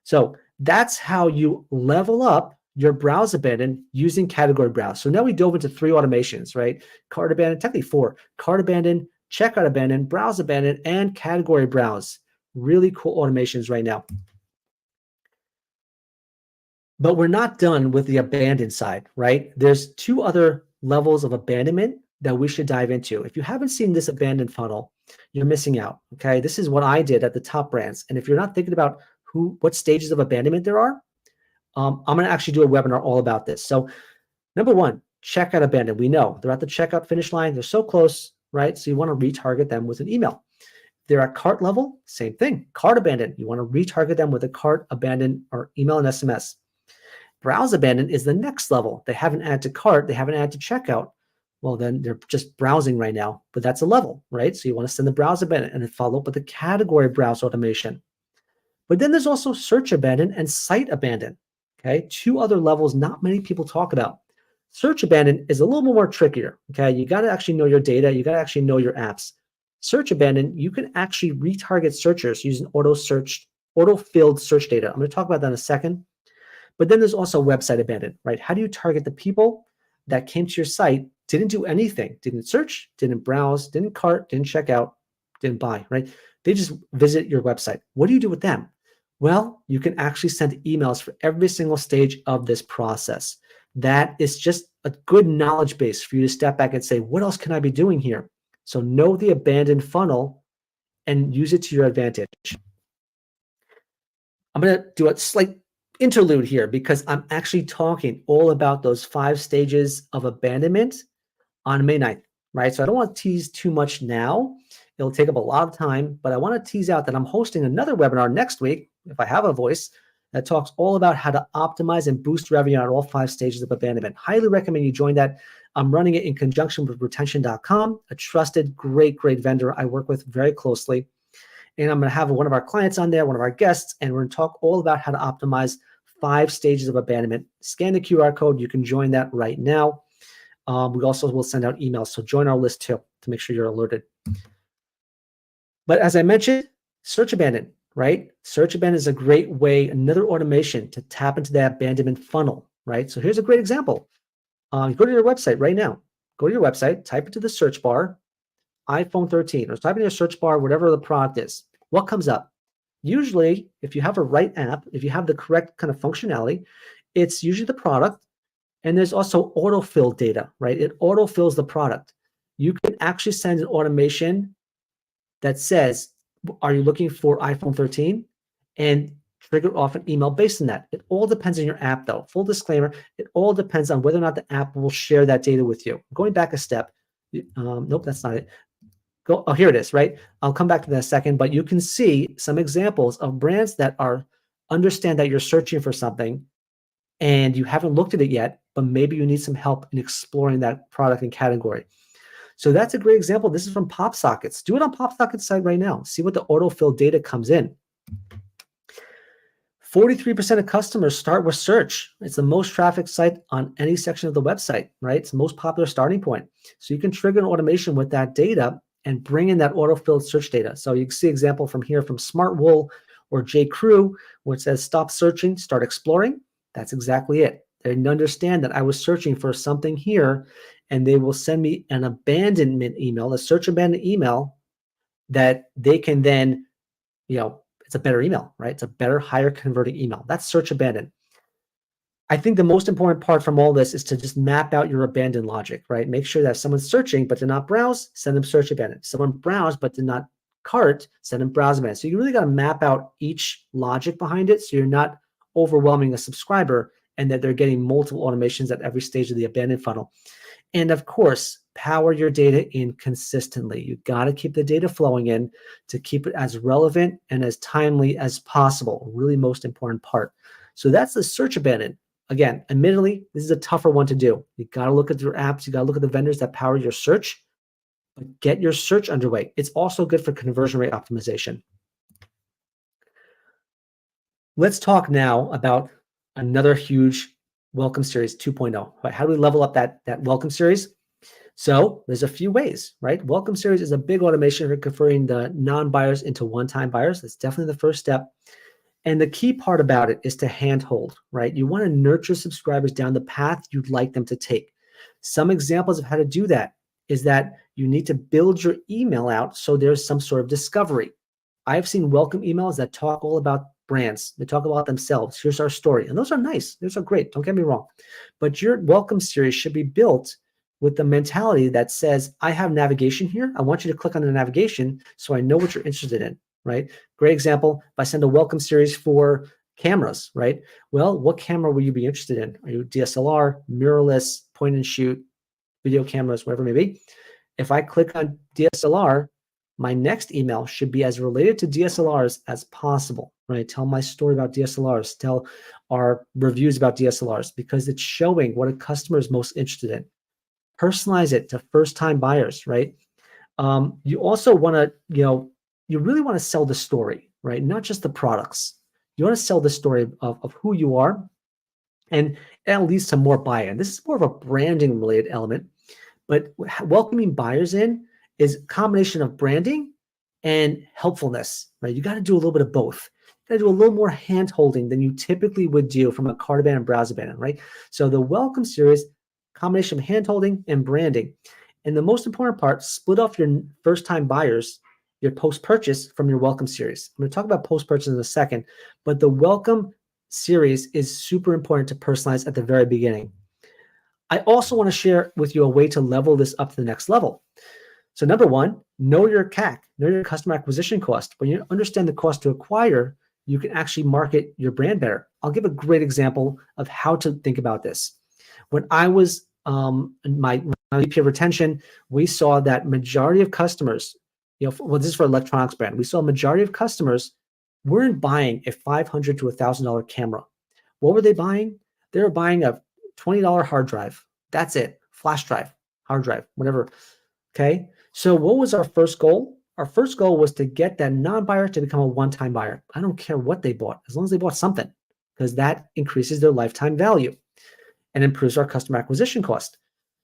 So that's how you level up your browse abandon using category browse. So now we dove into 3 automations, right? Cart abandon, technically 4. Cart abandon, checkout abandon, browse abandon, and category browse. Really cool automations right now. But we're not done with the abandon side, right? There's 2 other levels of abandonment that we should dive into. If you haven't seen this abandon funnel, you're missing out, okay? This is what I did at the top brands. And if you're not thinking about what stages of abandonment there are, I'm going to actually do a webinar all about this. So number 1, checkout abandon. We know they're at the checkout finish line. They're so close, right? So you want to retarget them with an email. They're at cart level, same thing. Cart abandon. You want to retarget them with a cart abandon or email and SMS. Browse abandon is the next level. They haven't added to cart. They haven't added to checkout. Well, then they're just browsing right now, but that's a level, right? So you want to send the browse abandon and then follow up with the category browse automation. But then there's also search abandon and site abandon. Okay, two other levels not many people talk about. Search abandon is a little bit more trickier. Okay, you got to actually know your data. You got to actually know your apps. Search abandon, you can actually retarget searchers using auto-filled search data. I'm going to talk about that in a second. But then there's also website abandon, right? How do you target the people that came to your site, didn't do anything, didn't search, didn't browse, didn't cart, didn't check out, didn't buy, right? They just visit your website. What do you do with them? Well, you can actually send emails for every single stage of this process. That is just a good knowledge base for you to step back and say, what else can I be doing here? So know the abandoned funnel and use it to your advantage. I'm going to do a slight interlude here because I'm actually talking all about those 5 stages of abandonment on May 9th, right? So I don't want to tease too much now. It'll take up a lot of time, but I want to tease out that I'm hosting another webinar next week, if I have a voice, that talks all about how to optimize and boost revenue on all 5 stages of abandonment. Highly recommend you join that. I'm running it in conjunction with retention.com, a trusted, great vendor I work with very closely. And I'm going to have one of our clients on there, one of our guests, and we're going to talk all about how to optimize 5 stages of abandonment. Scan the QR code. You can join that right now. We also will send out emails, so join our list too to make sure you're alerted. But as I mentioned, search abandon, right? Search abandon is a great way, another automation to tap into that abandonment funnel, right? So here's a great example. Go to your website right now. Go to your website, type into the search bar, iPhone 13, or type in your search bar, whatever the product is. What comes up? Usually, if you have a right app, if you have the correct kind of functionality, it's usually the product. And there's also autofill data, right? It autofills the product. You can actually send an automation that says, are you looking for iPhone 13? And trigger off an email based on that. It all depends on your app though. Full disclaimer, it all depends on whether or not the app will share that data with you. Going back a step, nope, that's not it. Oh, here it is, right? I'll come back to that in a second, but you can see some examples of brands that understand that you're searching for something and you haven't looked at it yet, but maybe you need some help in exploring that product and category. So that's a great example. This is from PopSockets. Do it on PopSockets site right now. See what the autofill data comes in. 43% of customers start with search. It's the most traffic site on any section of the website, right? It's the most popular starting point. So you can trigger an automation with that data and bring in that autofilled search data. So you can see example from here from Smartwool or JCrew, where it says stop searching, start exploring. That's exactly it. They understand that I was searching for something here, and they will send me an abandonment email, a search abandoned email that they can then, it's a better email, right? It's a better, higher converting email. That's search abandon. I think the most important part from all this is to just map out your abandon logic, right? Make sure that if someone's searching but did not browse, send them search abandon. Someone browsed but did not cart, send them browse abandon. So you really got to map out each logic behind it so you're not overwhelming a subscriber and that they're getting multiple automations at every stage of the abandon funnel. And of course, power your data in consistently. You got to keep the data flowing in to keep it as relevant and as timely as possible. Really most important part. So that's the search abandon. Again, admittedly, this is a tougher one to do. You got to look at your apps. You got to look at the vendors that power your search, but get your search underway. It's also good for conversion rate optimization. Let's talk now about another huge welcome series 2.0. Right? How do we level up that welcome series? So there's a few ways, right? Welcome series is a big automation for converting the non-buyers into one-time buyers. That's definitely the first step. And the key part about it is to handhold, right? You want to nurture subscribers down the path you'd like them to take. Some examples of how to do that is that you need to build your email out so there's some sort of discovery. I've seen welcome emails that talk all about brands. They talk about themselves. Here's our story. And those are nice. Those are great. Don't get me wrong. But your welcome series should be built with the mentality that says, I have navigation here. I want you to click on the navigation so I know what you're interested in, right? Great example. If I send a welcome series for cameras, right? Well, what camera will you be interested in? Are you DSLR, mirrorless, point and shoot, video cameras, whatever it may be? If I click on DSLR, my next email should be as related to DSLRs as possible, right? Tell my story about DSLRs, tell our reviews about DSLRs, because it's showing what a customer is most interested in. Personalize it to first-time buyers, right? You also want to, you really want to sell the story, right? Not just the products. You want to sell the story of who you are, and that leads to more buy-in. This is more of a branding related element, but welcoming buyers in is a combination of branding and helpfulness, right? You got to do a little bit of both. You got to do a little more hand holding than you typically would do from a cart abandon and browse abandon, right? So the welcome series, combination of hand holding and branding. And the most important part, split off your first time buyers, your post-purchase from your welcome series. I'm going to talk about post-purchase in a second, but the welcome series is super important to personalize at the very beginning. I also want to share with you a way to level this up to the next level. So number one, know your CAC, know your customer acquisition cost. When you understand the cost to acquire, you can actually market your brand better. I'll give a great example of how to think about this. When I was in my VP of retention, we saw that majority of customers, this is for electronics brand, we saw a majority of customers weren't buying a $500 to $1,000 camera. What were they buying? They were buying a $20 hard drive. That's it. Flash drive, hard drive, whatever. Okay. So what was our first goal? Our first goal was to get that non-buyer to become a one-time buyer. I don't care what they bought, as long as they bought something, because that increases their lifetime value and improves our customer acquisition cost.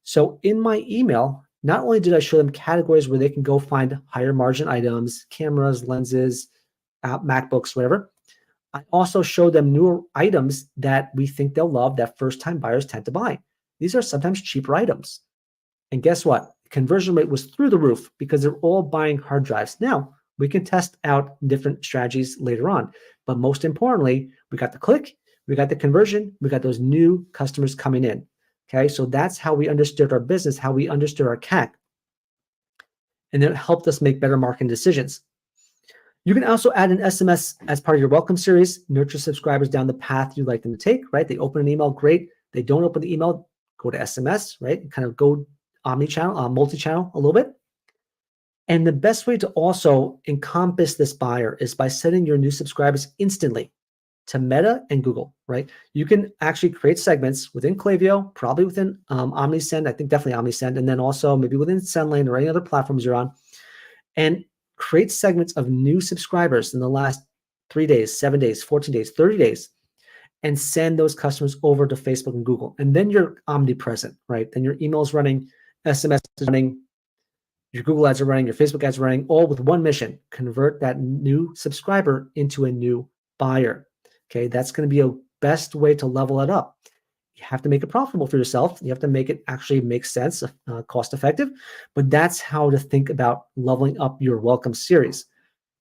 So in my email, not only did I show them categories where they can go find higher margin items, cameras, lenses, MacBooks, whatever, I also show them newer items that we think they'll love that first-time buyers tend to buy. These are sometimes cheaper items. And guess what? Conversion rate was through the roof because they're all buying hard drives. Now, we can test out different strategies later on. But most importantly, we got the click, we got the conversion, we got those new customers coming in. Okay, so that's how we understood our business, how we understood our CAC. And it helped us make better marketing decisions. You can also add an SMS as part of your welcome series, nurture subscribers down the path you'd like them to take, right? They open an email, great. They don't open the email, go to SMS, right? Kind of go omni-channel, multi-channel a little bit. And the best way to also encompass this buyer is by sending your new subscribers instantly to Meta and Google, right? You can actually create segments within Klaviyo, probably within OmniSend, I think definitely OmniSend, and then also maybe within SendLane or any other platforms you're on, and create segments of new subscribers in the last 3 days, 7 days, 14 days, 30 days, and send those customers over to Facebook and Google. And then you're omnipresent, right? Then your email is running, SMS is running, your Google ads are running, your Facebook ads are running, all with one mission: convert that new subscriber into a new buyer. Okay, that's going to be a best way to level it up. You have to make it profitable for yourself. You have to make it actually make sense, cost effective, but that's how to think about leveling up your welcome series.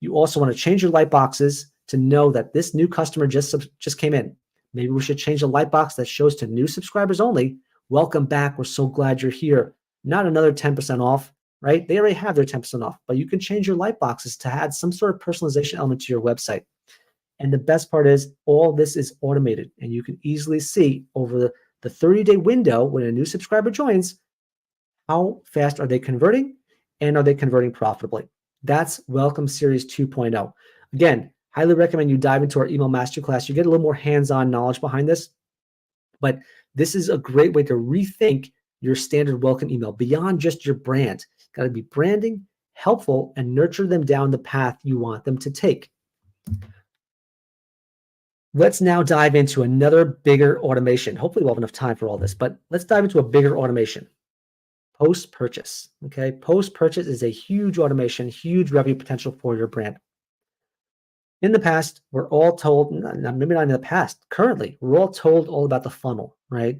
You also want to change your light boxes to know that this new customer just came in. Maybe we should change the light box that shows to new subscribers only. Welcome back. We're so glad you're here. Not another 10% off, right? They already have their 10% off, but you can change your light boxes to add some sort of personalization element to your website. And the best part is all this is automated, and you can easily see over the 30-day window when a new subscriber joins, how fast are they converting, and are they converting profitably? That's Welcome Series 2.0. Again, highly recommend you dive into our email masterclass. You get a little more hands-on knowledge behind this, but this is a great way to rethink your standard welcome email beyond just your brand. Got to be branding, helpful, and nurture them down the path you want them to take. Let's now dive into another bigger automation. Hopefully we'll have enough time for all this, but let's dive into a bigger automation. Post-purchase, okay? Post-purchase is a huge automation, huge revenue potential for your brand. In the past, we're all told, maybe not in the past, currently, we're all told all about the funnel, right?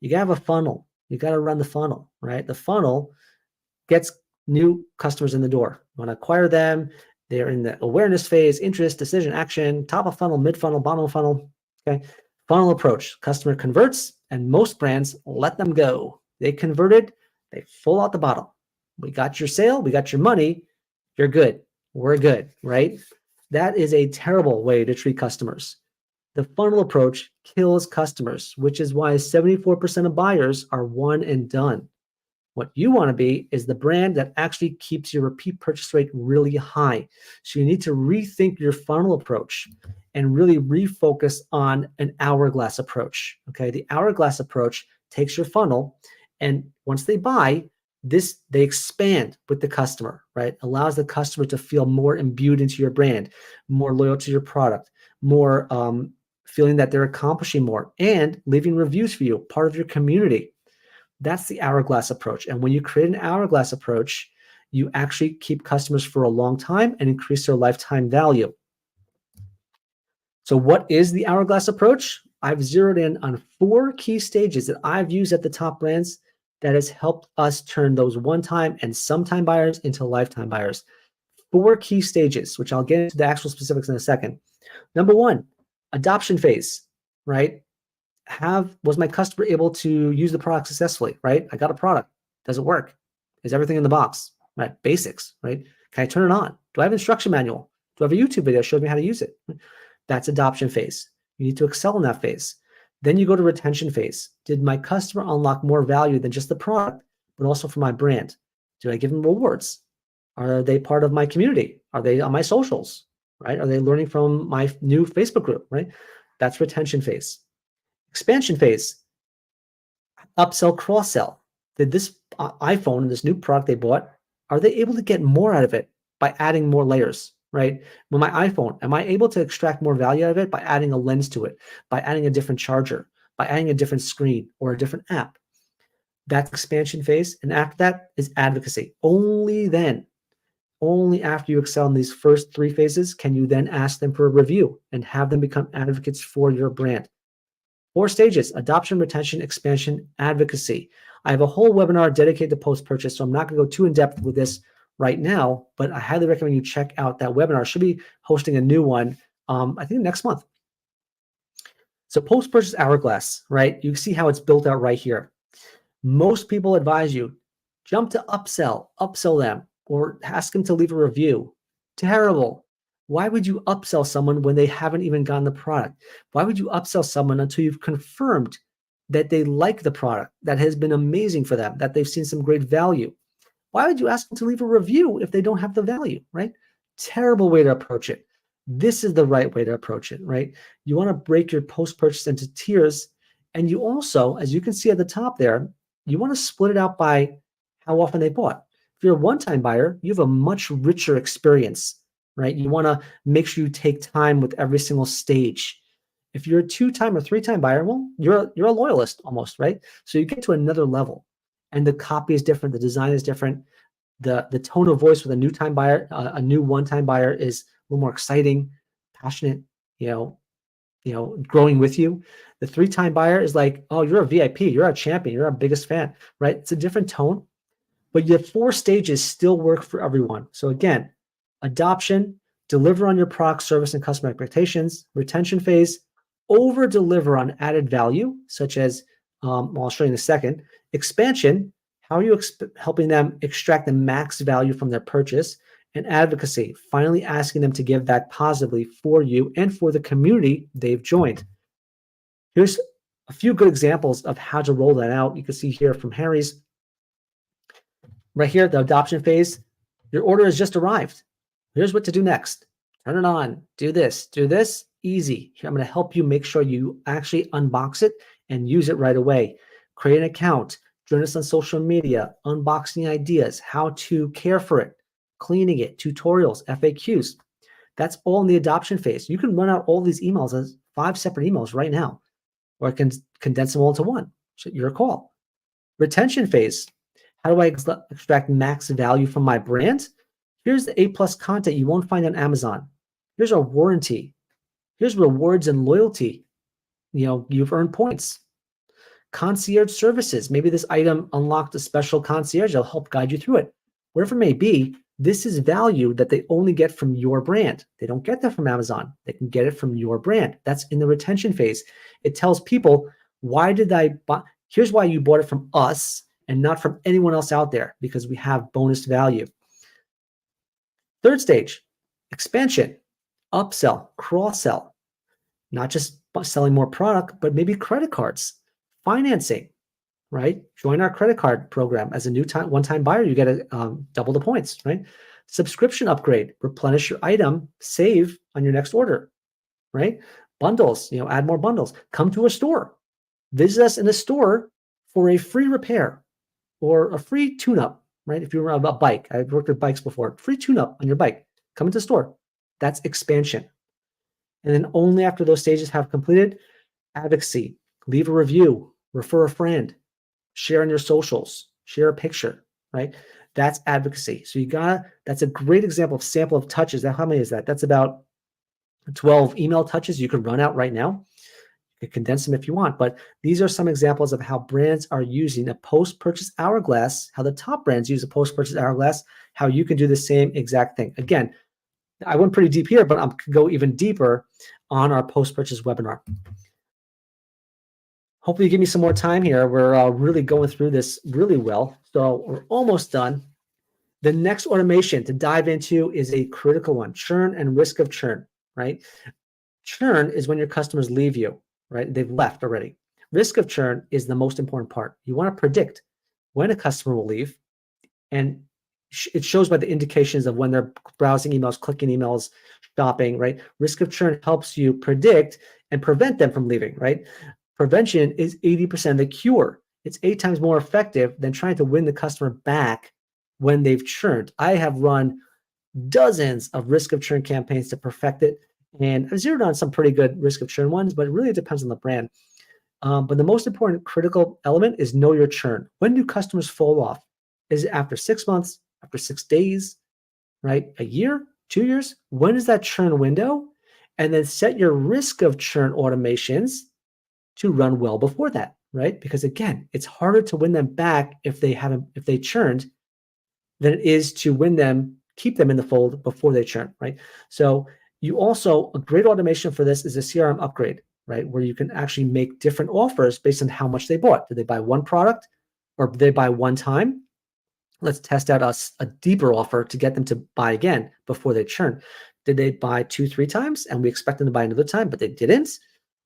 You gotta have a funnel. You gotta run the funnel, right? The funnel gets new customers in the door. You wanna acquire them. They're in the awareness phase, interest, decision, action, top of funnel, mid funnel, bottom of funnel, okay? Funnel approach, customer converts, and most brands let them go. They converted, they full out the bottle. We got your sale, we got your money, you're good, we're good, right? That is a terrible way to treat customers. The funnel approach kills customers, which is why 74% of buyers are one and done. What you want to be is the brand that actually keeps your repeat purchase rate really high. So you need to rethink your funnel approach and really refocus on an hourglass approach. Okay, the hourglass approach takes your funnel And once they buy, they expand with the customer, right? Allows the customer to feel more imbued into your brand, more loyal to your product, more feeling that they're accomplishing more, and leaving reviews for you, part of your community. That's the hourglass approach. And when you create an hourglass approach, you actually keep customers for a long time and increase their lifetime value. So what is the hourglass approach? I've zeroed in on 4 key stages that I've used at the top brands that has helped us turn those one-time and sometime buyers into lifetime buyers. 4 key stages, which I'll get into the actual specifics in a second. Number 1, adoption phase, right? Was my customer able to use the product successfully, right? I got a product. Does it work? Is everything in the box, right? Basics, right? Can I turn it on? Do I have an instruction manual? Do I have a YouTube video showing me how to use it? That's adoption phase. You need to excel in that phase. Then you go to retention phase. Did my customer unlock more value than just the product, but also for my brand? Did I give them rewards? Are they part of my community? Are they on my socials, right? Are they learning from my new Facebook group, right? That's retention phase. Expansion phase, upsell, cross-sell. Did this iPhone and this new product they bought, are they able to get more out of it by adding more layers, right? With my iPhone, am I able to extract more value out of it by adding a lens to it, by adding a different charger, by adding a different screen or a different app? That's expansion phase. And after that is advocacy. Only then, only after you excel in these first 3 phases can you then ask them for a review and have them become advocates for your brand. 4 stages: adoption, retention, expansion, advocacy. I have a whole webinar dedicated to post-purchase, so I'm not going to go too in-depth with this right now, but I highly recommend you check out that webinar. I should be hosting a new one, I think next month. So post-purchase hourglass, right? You see how it's built out right here. Most people advise you, jump to upsell them, or ask them to leave a review. Terrible. Why would you upsell someone when they haven't even gotten the product? Why would you upsell someone until you've confirmed that they like the product, that has been amazing for them, that they've seen some great value? Why would you ask them to leave a review if they don't have the value, right? Terrible way to approach it. This is the right way to approach it, right? You want to break your post-purchase into tiers. And you also, as you can see at the top there, you want to split it out by how often they bought. If you're a one-time buyer, you have a much richer experience, right? You want to make sure you take time with every single stage. If you're a 2-time or 3-time buyer, well, you're a loyalist almost, right? So you get to another level, and the copy is different, the design is different, the tone of voice with a new time buyer, a new one-time buyer is a little more exciting, passionate, growing with you. The 3-time buyer is like, oh, you're a VIP, you're a champion, you're our biggest fan, right? It's a different tone, but your 4 stages still work for everyone. So again, adoption, deliver on your product, service, and customer expectations. Retention phase, over deliver on added value, such as, I'll show you in a second. Expansion, how are you helping them extract the max value from their purchase? And advocacy, finally asking them to give back positively for you and for the community they've joined. Here's a few good examples of how to roll that out. You can see here from Harry's. Right here, the adoption phase, your order has just arrived. Here's what to do next. Turn it on, do this, easy. Here, I'm going to help you make sure you actually unbox it and use it right away. Create an account, join us on social media, unboxing ideas, how to care for it, cleaning it, tutorials, FAQs. That's all in the adoption phase. You can run out all these emails as 5 separate emails right now, or I can condense them all into one. So your call. Retention phase. How do I extract max value from my brand? Here's the A+ content you won't find on Amazon. Here's our warranty. Here's rewards and loyalty. You've earned points. Concierge services. Maybe this item unlocked a special concierge. They'll help guide you through it. Whatever it may be, this is value that they only get from your brand. They don't get that from Amazon. They can get it from your brand. That's in the retention phase. It tells people, why did I buy? Here's why you bought it from us and not from anyone else out there, because we have bonus value. 3rd stage, expansion, upsell, cross-sell, not just selling more product, but maybe credit cards, financing, right? Join our credit card program as a new one-time buyer. You get double the points, right? Subscription upgrade, replenish your item, save on your next order, right? Bundles, add more bundles. Come to a store, visit us in a store for a free repair. or a free tune-up, right? If you're about a bike, I've worked with bikes before, free tune-up on your bike, come into the store. That's expansion. And then only after those stages have completed, advocacy, leave a review, refer a friend, share on your socials, share a picture, right? That's advocacy. So that's a great example of sample of touches. How many is that? That's about 12 email touches you can run out right now. You can condense them if you want, but these are some examples of how brands are using a post-purchase hourglass, how the top brands use a post-purchase hourglass, how you can do the same exact thing. Again, I went pretty deep here, but I'm going to go even deeper on our post-purchase webinar. Hopefully you give me some more time here. We're really going through this really well. So we're almost done. The next automation to dive into is a critical one, churn and risk of churn, right? Churn is when your customers leave you, right? They've left already. Risk of churn is the most important part. You want to predict when a customer will leave, and it shows by the indications of when they're browsing emails, clicking emails, shopping, right? Risk of churn helps you predict and prevent them from leaving, right? Prevention is 80% of the cure. It's 8 times more effective than trying to win the customer back when they've churned. I have run dozens of risk of churn campaigns to perfect it, and I've zeroed on some pretty good risk of churn ones, but it really depends on the brand. But the most important critical element is know your churn. When do customers fall off? Is it after 6 months, after 6 days, right? A year, 2 years? When is that churn window? And then set your risk of churn automations to run well before that, right? Because again, it's harder to win them back if they churned than it is to win them, keep them in the fold before they churn, right? So a great automation for this is a CRM upgrade, right? Where you can actually make different offers based on how much they bought. Did they buy one product or did they buy one time? Let's test out a deeper offer to get them to buy again before they churn. Did they buy 2-3 times and we expect them to buy another time, but they didn't?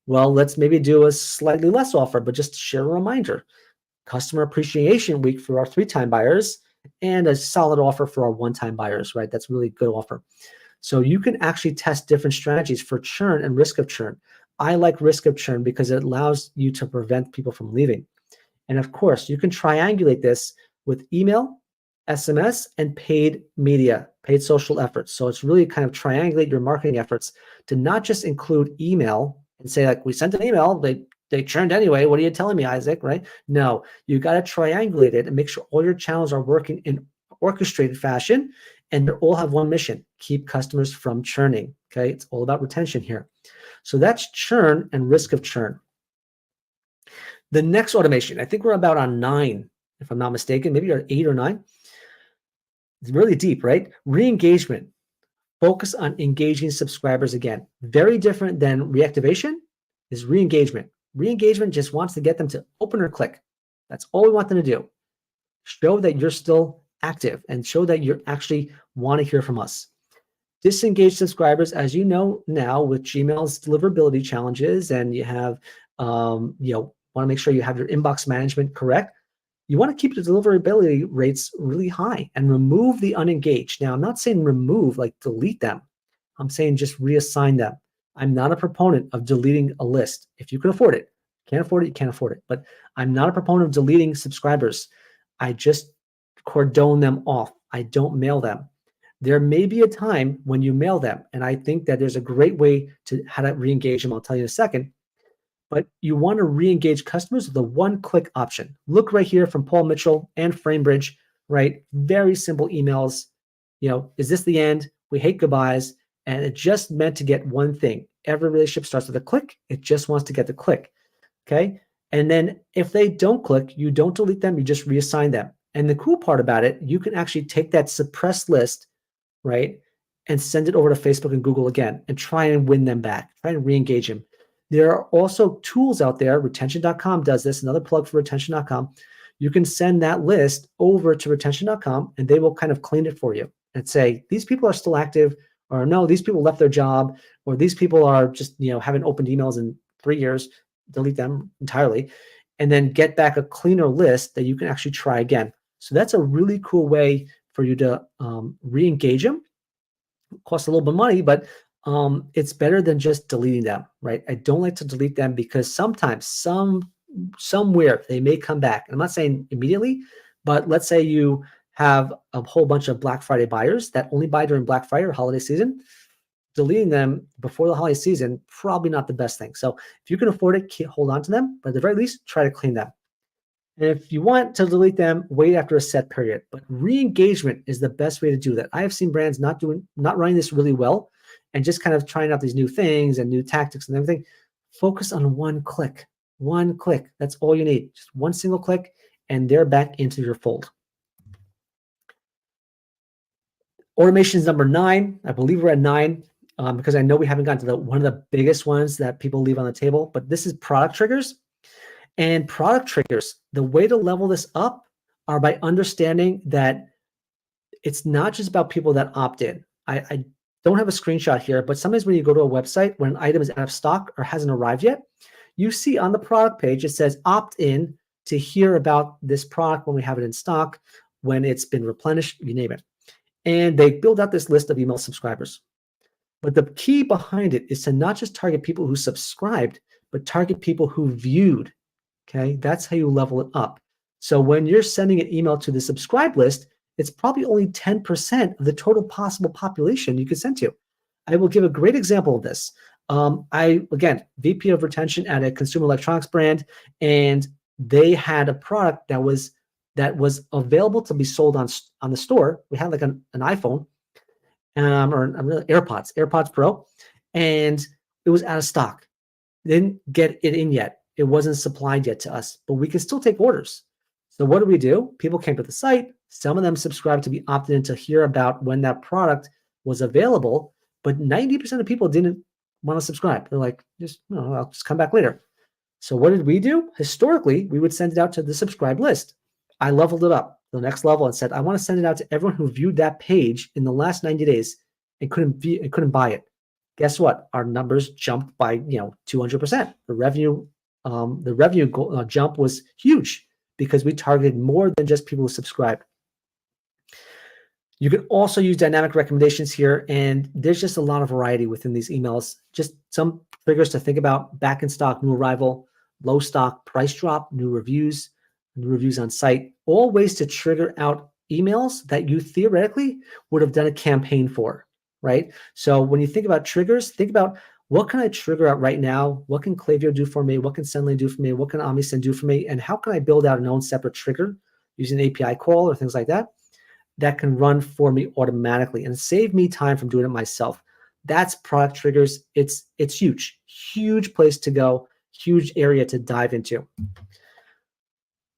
Well, let's maybe do a slightly less offer, but just share a reminder. Customer appreciation week for our 3-time buyers and a solid offer for our 1-time buyers, right? That's a really good offer. So you can actually test different strategies for churn and risk of churn. I like risk of churn because it allows you to prevent people from leaving. And of course, you can triangulate this with email, SMS, and paid media, paid social efforts. So it's really kind of triangulate your marketing efforts to not just include email and say, like, we sent an email, they churned anyway. What are you telling me, Isaac, right? No, you got to triangulate it and make sure all your channels are working in orchestrated fashion and they all have one mission, keep customers from churning, okay? It's all about retention here. So that's churn and risk of churn. The next automation, I think we're about on 9, if I'm not mistaken, maybe you're 8 or 9. It's really deep, right? Re-engagement. Focus on engaging subscribers again. Very different than reactivation is re-engagement. Re-engagement just wants to get them to open or click. That's all we want them to do. Show that you're still active and show that you actually want to hear from us. Disengaged subscribers, as you know now, with Gmail's deliverability challenges, and you have, want to make sure you have your inbox management correct. You want to keep the deliverability rates really high and remove the unengaged. Now, I'm not saying remove, like delete them. I'm saying just reassign them. I'm not a proponent of deleting a list. If you can afford it, can't afford it, you can't afford it. But I'm not a proponent of deleting subscribers. I just cordon them off. I don't mail them. There may be a time when you mail them, and I think that there's a great way to how to re-engage them. I'll tell you in a second. But you want to re-engage customers with a one-click option. Look right here from Paul Mitchell and Framebridge, right? Very simple emails. Is this the end? We hate goodbyes. And it just meant to get one thing. Every relationship starts with a click. It just wants to get the click, okay? And then if they don't click, you don't delete them. You just reassign them. And the cool part about it, you can actually take that suppressed list, right, and send it over to Facebook and Google again and try and win them back. Try and re-engage them. There are also tools out there. Retention.com does this. Another plug for retention.com. You can send that list over to retention.com and they will kind of clean it for you and say, these people are still active, or no, these people left their job, or these people are just, haven't opened emails in 3 years, delete them entirely, and then get back a cleaner list that you can actually try again. So that's a really cool way for you to re-engage them. It costs a little bit of money, but it's better than just deleting them, right? I don't like to delete them because sometimes somewhere they may come back. I'm not saying immediately, But let's say you have a whole bunch of Black Friday buyers that only buy during Black Friday or holiday season. Deleting them before the holiday season, probably not the best thing. So if you can afford it, hold on to them, but at the very least, try to clean them. And if you want to delete them, wait after a set period. But re-engagement is the best way to do that. I have seen brands not running this really well and just kind of trying out these new things and new tactics and everything. Focus on one click. One click. That's all you need. Just one single click, and they're back into your fold. Automation is number 9. I believe we're at 9 because I know we haven't gotten to one of the biggest ones that people leave on the table, but this is product triggers. And product triggers, the way to level this up are by understanding that it's not just about people that opt in. I don't have a screenshot here, but sometimes when you go to a website, when an item is out of stock or hasn't arrived yet, you see on the product page, it says opt in to hear about this product when we have it in stock, when it's been replenished, you name it. And they build out this list of email subscribers. But the key behind it is to not just target people who subscribed, but target people who viewed. Okay, that's how you level it up. So when you're sending an email to the subscribe list, it's probably only 10% of the total possible population you could send to. I will give a great example of this. Again, VP of retention at a consumer electronics brand, and they had a product that was available to be sold on the store. We had like an iPhone or AirPods Pro, and it was out of stock. They didn't get it in yet. It wasn't supplied yet to us, but we can still take orders. So what do? People came to the site. Some of them subscribed to be opted in to hear about when that product was available, but 90% of people didn't want to subscribe. They're like, I'll just come back later. So what did we do? Historically, we would send it out to the subscribe list. I leveled it up to the next level and said, I want to send it out to everyone who viewed that page in the last 90 days and couldn't buy it. Guess what? Our numbers jumped by 200%. The revenue jump was huge because we targeted more than just people who subscribed. You can also use dynamic recommendations here, and there's just a lot of variety within these emails. Just some triggers to think about: back in stock, new arrival; low stock, price drop; new reviews on site. All ways to trigger out emails that you theoretically would have done a campaign for, right? So when you think about triggers, think about, what can I trigger out right now? What can Klaviyo do for me? What can Sendlane do for me? What can OmniSend do for me? And how can I build out an own separate trigger using an API call or things like that can run for me automatically and save me time from doing it myself? That's product triggers. It's huge place to go, huge area to dive into.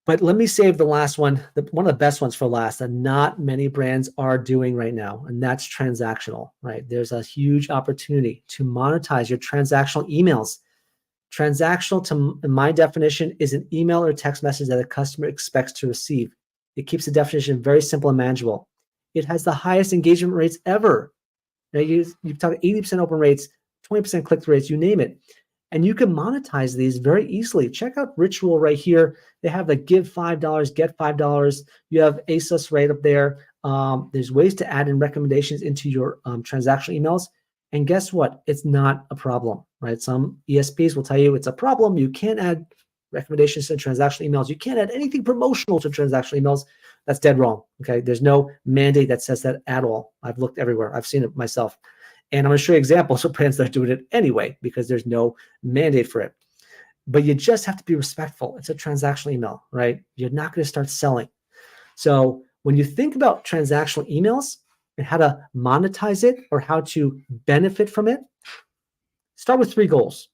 But let me save the last one, one of the best ones for last, that not many brands are doing right now, and that's transactional, right? There's a huge opportunity to monetize your transactional emails. Transactional, in my definition, is an email or text message that a customer expects to receive. It keeps the definition very simple and manageable. It has the highest engagement rates ever. Now, you've talked 80% open rates, 20% click-through rates, you name it. And you can monetize these very easily. Check out Ritual right here. They have the give $5, get $5. You have ASOS right up there. There's ways to add in recommendations into your transactional emails. And guess what? It's not a problem, right? Some ESPs will tell you it's a problem. You can't add recommendations to transactional emails. You can't add anything promotional to transactional emails. That's dead wrong, okay? There's no mandate that says that at all. I've looked everywhere. I've seen it myself. And I'm going to show you examples of brands that are doing it anyway because there's no mandate for it. But you just have to be respectful. It's a transactional email, right? You're not going to start selling. So when you think about transactional emails and how to monetize it or how to benefit from it, start with 3 goals,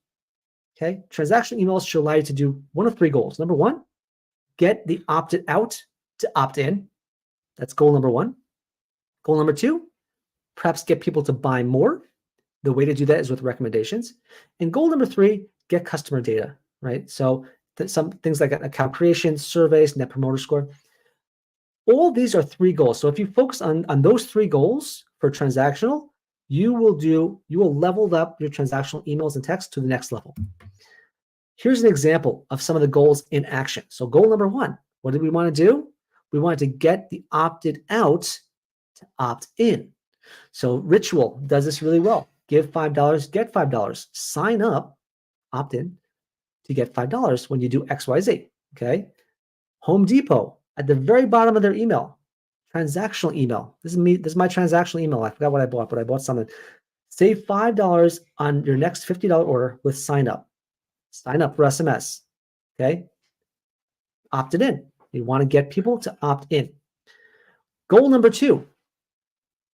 okay? Transactional emails should allow you to do one of 3 goals. Number 1, get the opted out to opt in. That's goal number 1. Goal number 2, perhaps get people to buy more. The way to do that is with recommendations. And goal number 3, get customer data, right? So some things like account creation, surveys, net promoter score. All these are 3 goals. So if you focus on those 3 goals for transactional, you will level up your transactional emails and text to the next level. Here's an example of some of the goals in action. So goal number 1, what did we want to do? We wanted to get the opted out to opt in. So Ritual does this really well. Give $5, get $5. Sign up, opt in to get $5 when you do XYZ, okay? Home Depot, at the very bottom of their email, transactional email. This is me. This is my transactional email. I forgot what I bought, but I bought something. Save $5 on your next $50 order with sign up. Sign up for SMS. Okay. Opted in. You want to get people to opt in. Goal number 2,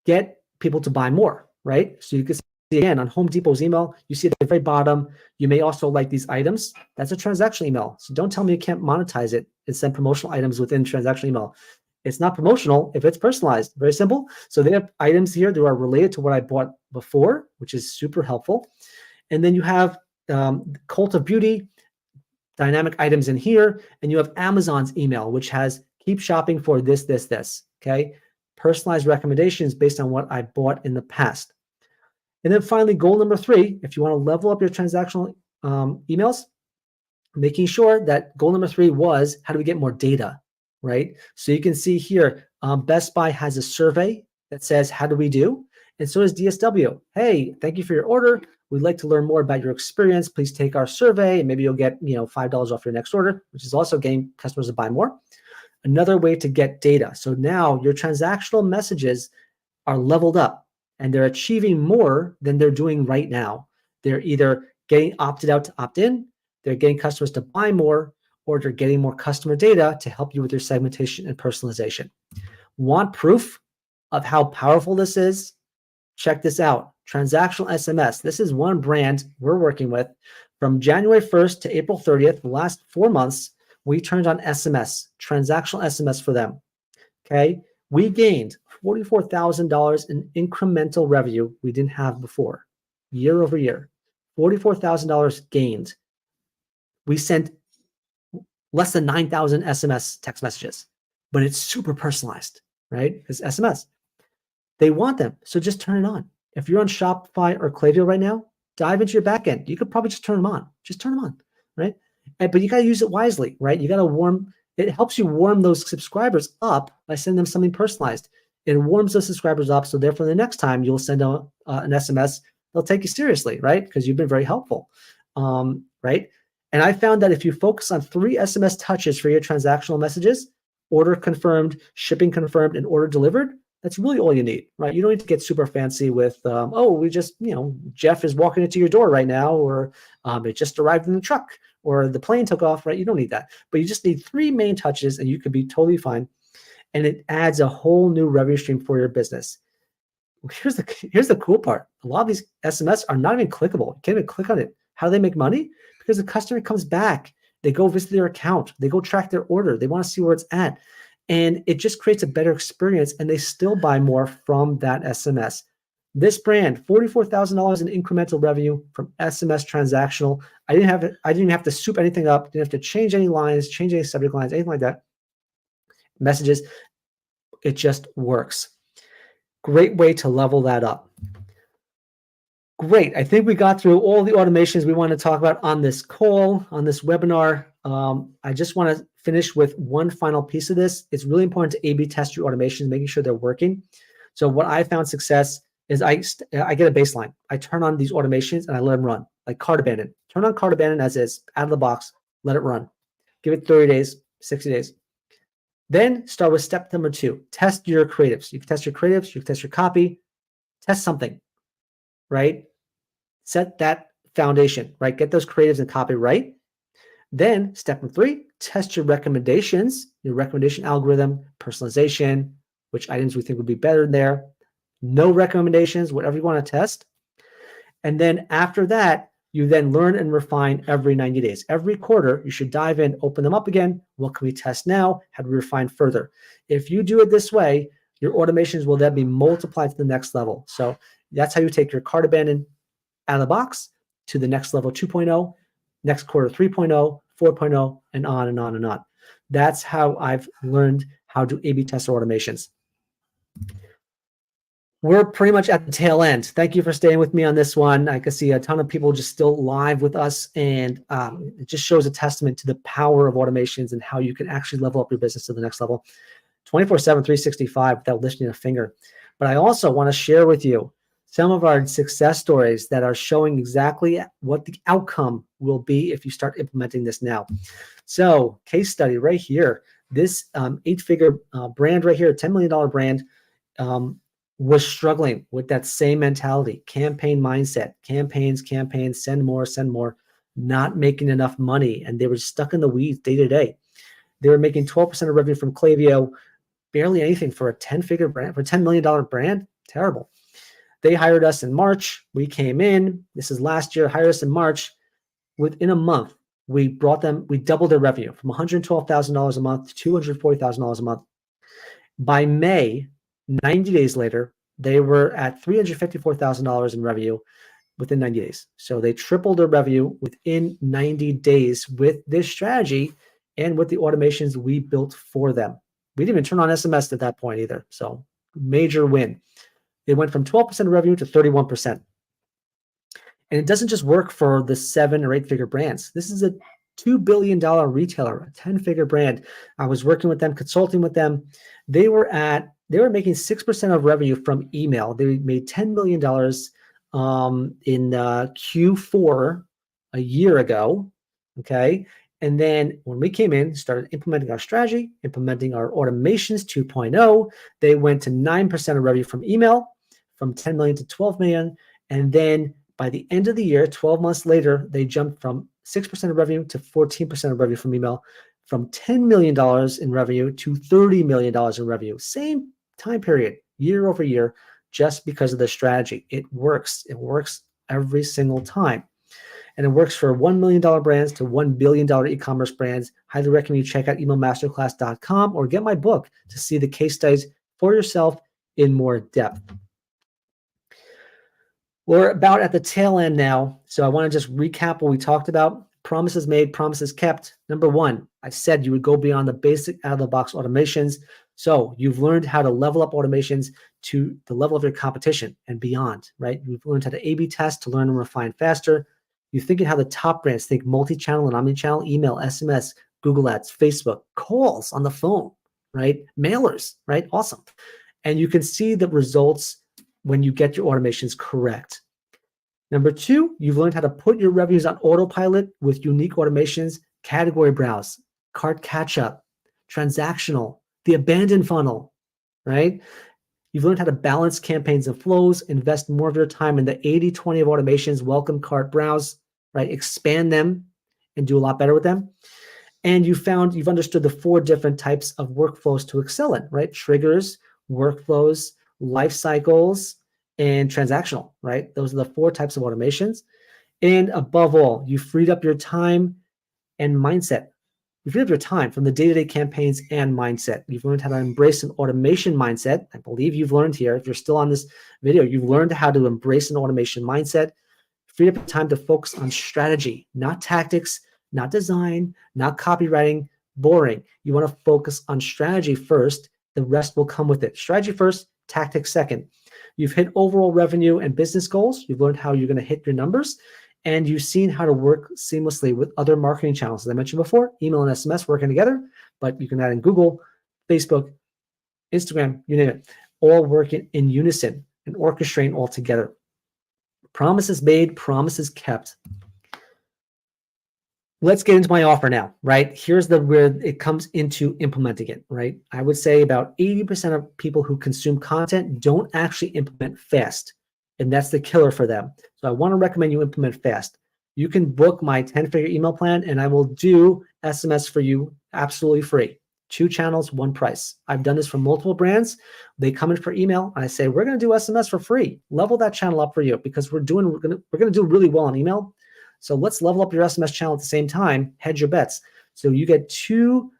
get people to buy more, right? So you can see again on Home Depot's email, you see at the very bottom, you may also like these items. That's a transactional email. So don't tell me you can't monetize it and send promotional items within transactional email. It's not promotional if it's personalized. Very simple. So they have items here that are related to what I bought before, which is super helpful. And then you have Cult of Beauty, dynamic items in here, and you have Amazon's email, which has keep shopping for this, this, this, okay? Personalized recommendations based on what I bought in the past. And then finally, goal number 3, if you want to level up your transactional emails, making sure that goal number 3 was, how do we get more data, right? So you can see here, Best Buy has a survey that says, how do we do? And so does DSW. Hey, thank you for your order. We'd like to learn more about your experience. Please take our survey and maybe you'll get $5 off your next order, which is also getting customers to buy more. Another way to get data. So now your transactional messages are leveled up and they're achieving more than they're doing right now. They're either getting opted out to opt in, they're getting customers to buy more, or they're getting more customer data to help you with your segmentation and personalization. Want proof of how powerful this is? Check this out. Transactional SMS. This is one brand we're working with. From January 1st to April 30th, the last 4 months, we turned on SMS, transactional SMS for them. Okay. We gained $44,000 in incremental revenue we didn't have before, year over year. $44,000 gained. We sent less than 9,000 SMS text messages, but it's super personalized, right? It's SMS. They want them, so just turn it on. If you're on Shopify or Klaviyo right now, dive into your backend. You could probably just turn them on. Just turn them on, right? But you got to use it wisely, right? You got to it helps you warm those subscribers up by sending them something personalized. It warms those subscribers up, so therefore the next time you'll send an SMS, they'll take you seriously, right? Because you've been very helpful, right? And I found that if you focus on 3 SMS touches for your transactional messages, order confirmed, shipping confirmed, and order delivered, that's really all you need, right? You don't need to get super fancy with, we just, Jeff is walking into your door right now, or it just arrived in the truck, or the plane took off, right? You don't need that. But you just need 3 main touches and you could be totally fine. And it adds a whole new revenue stream for your business. Here's the cool part. A lot of these SMS are not even clickable. You can't even click on it. How do they make money? Because the customer comes back. They go visit their account. They go track their order. They want to see where it's at. And it just creates a better experience, and they still buy more from that SMS. This brand, $44,000 in incremental revenue from SMS transactional. I didn't have to soup anything up. Didn't have to change any lines, change any subject lines, anything like that. Messages. It just works. Great way to level that up. Great. I think we got through all the automations we want to talk about on this call, on this webinar. I just want to finish with one final piece of this. It's really important to A/B test your automations, making sure they're working. So what I found success is I get a baseline. I turn on these automations and I let them run, like cart abandon. Turn on cart abandon as is, out of the box, let it run. Give it 30 days, 60 days. Then start with step number 2. Test your creatives. You can test your creatives, you can test your copy, test something, right? Set that foundation, right? Get those creatives and copy right. Then step number 3, test your recommendations, your recommendation algorithm, personalization, which items we think would be better there. No recommendations, whatever you want to test. And then after that, you then learn and refine every 90 days. Every quarter, you should dive in, open them up again. What can we test now? How do we refine further? If you do it this way, your automations will then be multiplied to the next level. So that's how you take your cart abandon out of the box to the next level 2.0, next quarter 3.0, 4.0, and on and on and on. That's how I've learned how to A/B test automations. We're pretty much at the tail end. Thank you for staying with me on this one. I can see a ton of people just still live with us, and it just shows a testament to the power of automations and how you can actually level up your business to the next level 24/7, 365 without lifting a finger. But I also want to share with you some of our success stories that are showing exactly what the outcome will be if you start implementing this now. So, case study right here. This 8-figure brand right here, $10 million brand, was struggling with that same mentality, campaign mindset, campaigns, send more, not making enough money. And they were stuck in the weeds day to day. They were making 12% of revenue from Klaviyo, barely anything for a 10-figure brand, for a $10 million brand. Terrible. They hired us in March. We came in. This is last year. Hired us in March. Within a month, we doubled their revenue from $112,000 a month to $240,000 a month. By May, 90 days later, they were at $354,000 in revenue within 90 days. So they tripled their revenue within 90 days with this strategy and with the automations we built for them. We didn't even turn on SMS at that point either. So major win. They went from 12% of revenue to 31%. And it doesn't just work for the 7 or 8-figure brands. This is a $2 billion retailer, a 10-figure brand. I was working with them, consulting with them. They were making 6% of revenue from email. They made $10 million in Q4 a year ago. Okay. And then when we came in, started implementing our strategy, implementing our automations 2.0, they went to 9% of revenue from email, from 10 million to 12 million. And then by the end of the year, 12 months later, they jumped from 6% of revenue to 14% of revenue from email, from $10 million in revenue to $30 million in revenue. Same time period, year over year, just because of the strategy. It works. It works every single time. And it works for $1 million brands to $1 billion e-commerce brands. Highly recommend you check out emailmasterclass.com or get my book to see the case studies for yourself in more depth. We're about at the tail end now, so I want to just recap what we talked about. Promises made, promises kept. Number one, I said you would go beyond the basic out-of-the-box automations. So you've learned how to level up automations to the level of your competition and beyond, right? You've learned how to A/B test to learn and refine faster. You're thinking how the top brands think multi-channel and omni-channel, email, SMS, Google Ads, Facebook, calls on the phone, right? Mailers, right? Awesome. And you can see the results when you get your automations correct. Number two, you've learned how to put your revenues on autopilot with unique automations, category browse, cart catch-up, transactional, the abandoned funnel, right? You've learned how to balance campaigns and flows, invest more of your time in the 80-20 of automations, welcome, cart, browse, right? Expand them and do a lot better with them. And you've understood the 4 different types of workflows to excel in, right? Triggers, workflows, life cycles, and transactional, right? Those are the 4 types of automations. And above all, you freed up your time and mindset. You freed up your time from the day-to-day campaigns and mindset. You've learned how to embrace an automation mindset. I believe you've learned here, if you're still on this video, you've learned how to embrace an automation mindset. Freed up your time to focus on strategy, not tactics, not design, not copywriting, boring. You want to focus on strategy first. The rest will come with it. Strategy first, tactics second. You've hit overall revenue and business goals. You've learned how you're going to hit your numbers, and you've seen how to work seamlessly with other marketing channels. As I mentioned before, email and SMS working together, but you can add in Google, Facebook, Instagram, you name it, all working in unison and orchestrating all together. Promises made, promises kept. Let's get into my offer now, right? Here's where it comes into implementing it, right? I would say about 80% of people who consume content don't actually implement fast, and that's the killer for them. So I want to recommend you implement fast. You can book my 10-figure email plan, and I will do SMS for you absolutely free. 2 channels, 1 price. I've done this for multiple brands. They come in for email, and I say, we're going to do SMS for free. Level that channel up for you because we're going to do really well on email. So let's level up your SMS channel at the same time, hedge your bets. So you get 2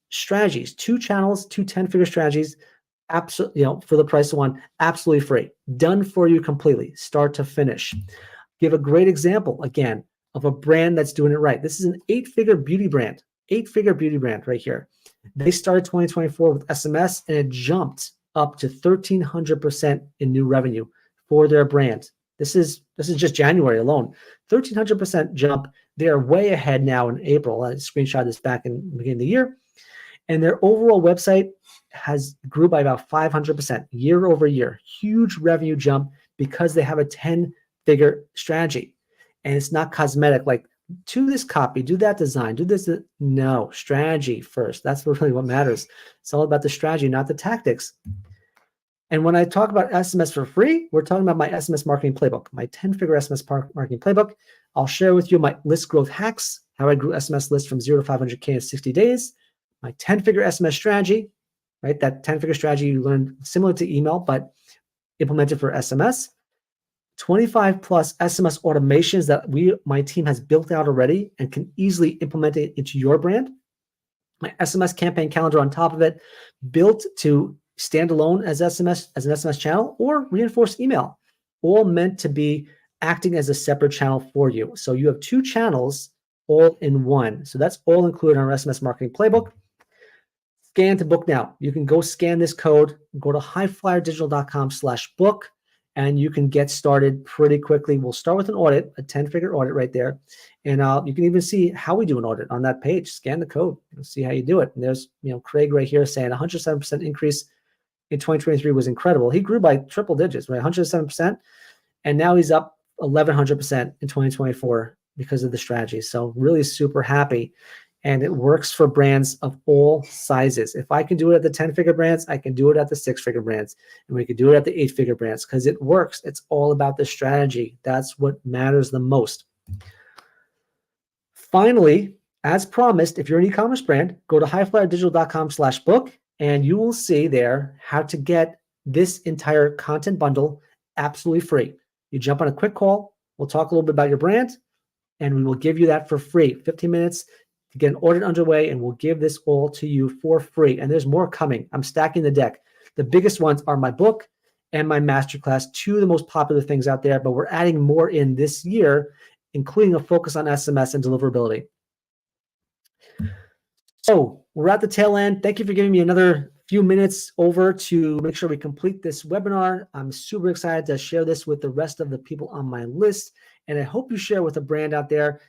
strategies, 2 channels, 2 10-figure strategies, absolutely, for the price of 1, absolutely free, done for you completely, start to finish. Give a great example, again, of a brand that's doing it right. This is an 8-figure beauty brand, 8-figure beauty brand right here. They started 2024 with SMS, and it jumped up to 1,300% in new revenue for their brand. This is just January alone. 1,300% jump. They are way ahead now in April. I screenshot this back in the beginning of the year. And their overall website grew by about 500% year over year. Huge revenue jump because they have a 10-figure strategy. And it's not cosmetic like to this copy, do that design, do this. No, strategy first. That's really what matters. It's all about the strategy, not the tactics. And when I talk about SMS for free, we're talking about my SMS marketing playbook, my 10-figure SMS marketing playbook. I'll share with you my list growth hacks, how I grew SMS lists from 0 to 500K in 60 days, my 10-figure SMS strategy, right? That 10-figure strategy you learned similar to email, but implemented for SMS. 25 plus SMS automations that my team has built out already and can easily implement it into your brand. My SMS campaign calendar on top of it, built to stand alone as an SMS channel or reinforced email, all meant to be acting as a separate channel for you. So you have 2 channels all in one. So that's all included in our SMS marketing playbook. Scan to book now. You can go scan this code, go to highflyerdigital.com/book, and you can get started pretty quickly. We'll start with an audit, a 10-figure audit right there. And you can even see how we do an audit on that page. Scan the code, see how you do it. And there's Craig right here saying 107% increase in 2023 was incredible. He grew by triple digits, right? 107%. And now he's up 1,100% in 2024 because of the strategy. So really super happy. And it works for brands of all sizes. If I can do it at the 10-figure brands, I can do it at the 6-figure brands. And we can do it at the 8-figure brands because it works. It's all about the strategy. That's what matters the most. Finally, as promised, if you're an e-commerce brand, go to highflyerdigital.com/book and you will see there how to get this entire content bundle absolutely free. You jump on a quick call. We'll talk a little bit about your brand and we will give you that for free. 15 minutes to get an audit underway, and we'll give this all to you for free. And there's more coming. I'm stacking the deck. The biggest ones are my book and my masterclass, 2 of the most popular things out there, but we're adding more in this year, including a focus on SMS and deliverability. So we're at the tail end. Thank you for giving me another few minutes over to make sure we complete this webinar. I'm super excited to share this with the rest of the people on my list. And I hope you share with a brand out there,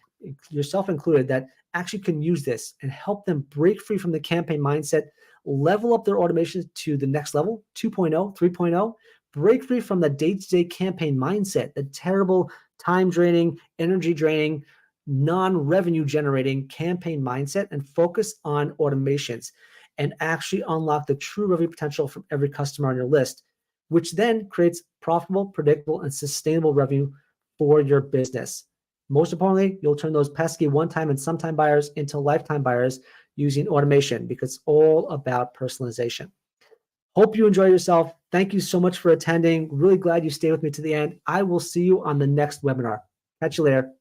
yourself included, that actually can use this and help them break free from the campaign mindset, level up their automation to the next level, 2.0, 3.0, break free from the day-to-day campaign mindset, the terrible time draining, energy draining, non-revenue generating campaign mindset, and focus on automations and actually unlock the true revenue potential from every customer on your list, which then creates profitable, predictable, and sustainable revenue for your business. Most importantly, you'll turn those pesky one-time and sometime buyers into lifetime buyers using automation because it's all about personalization. Hope you enjoy yourself. Thank you so much for attending. Really glad you stayed with me to the end. I will see you on the next webinar. Catch you later.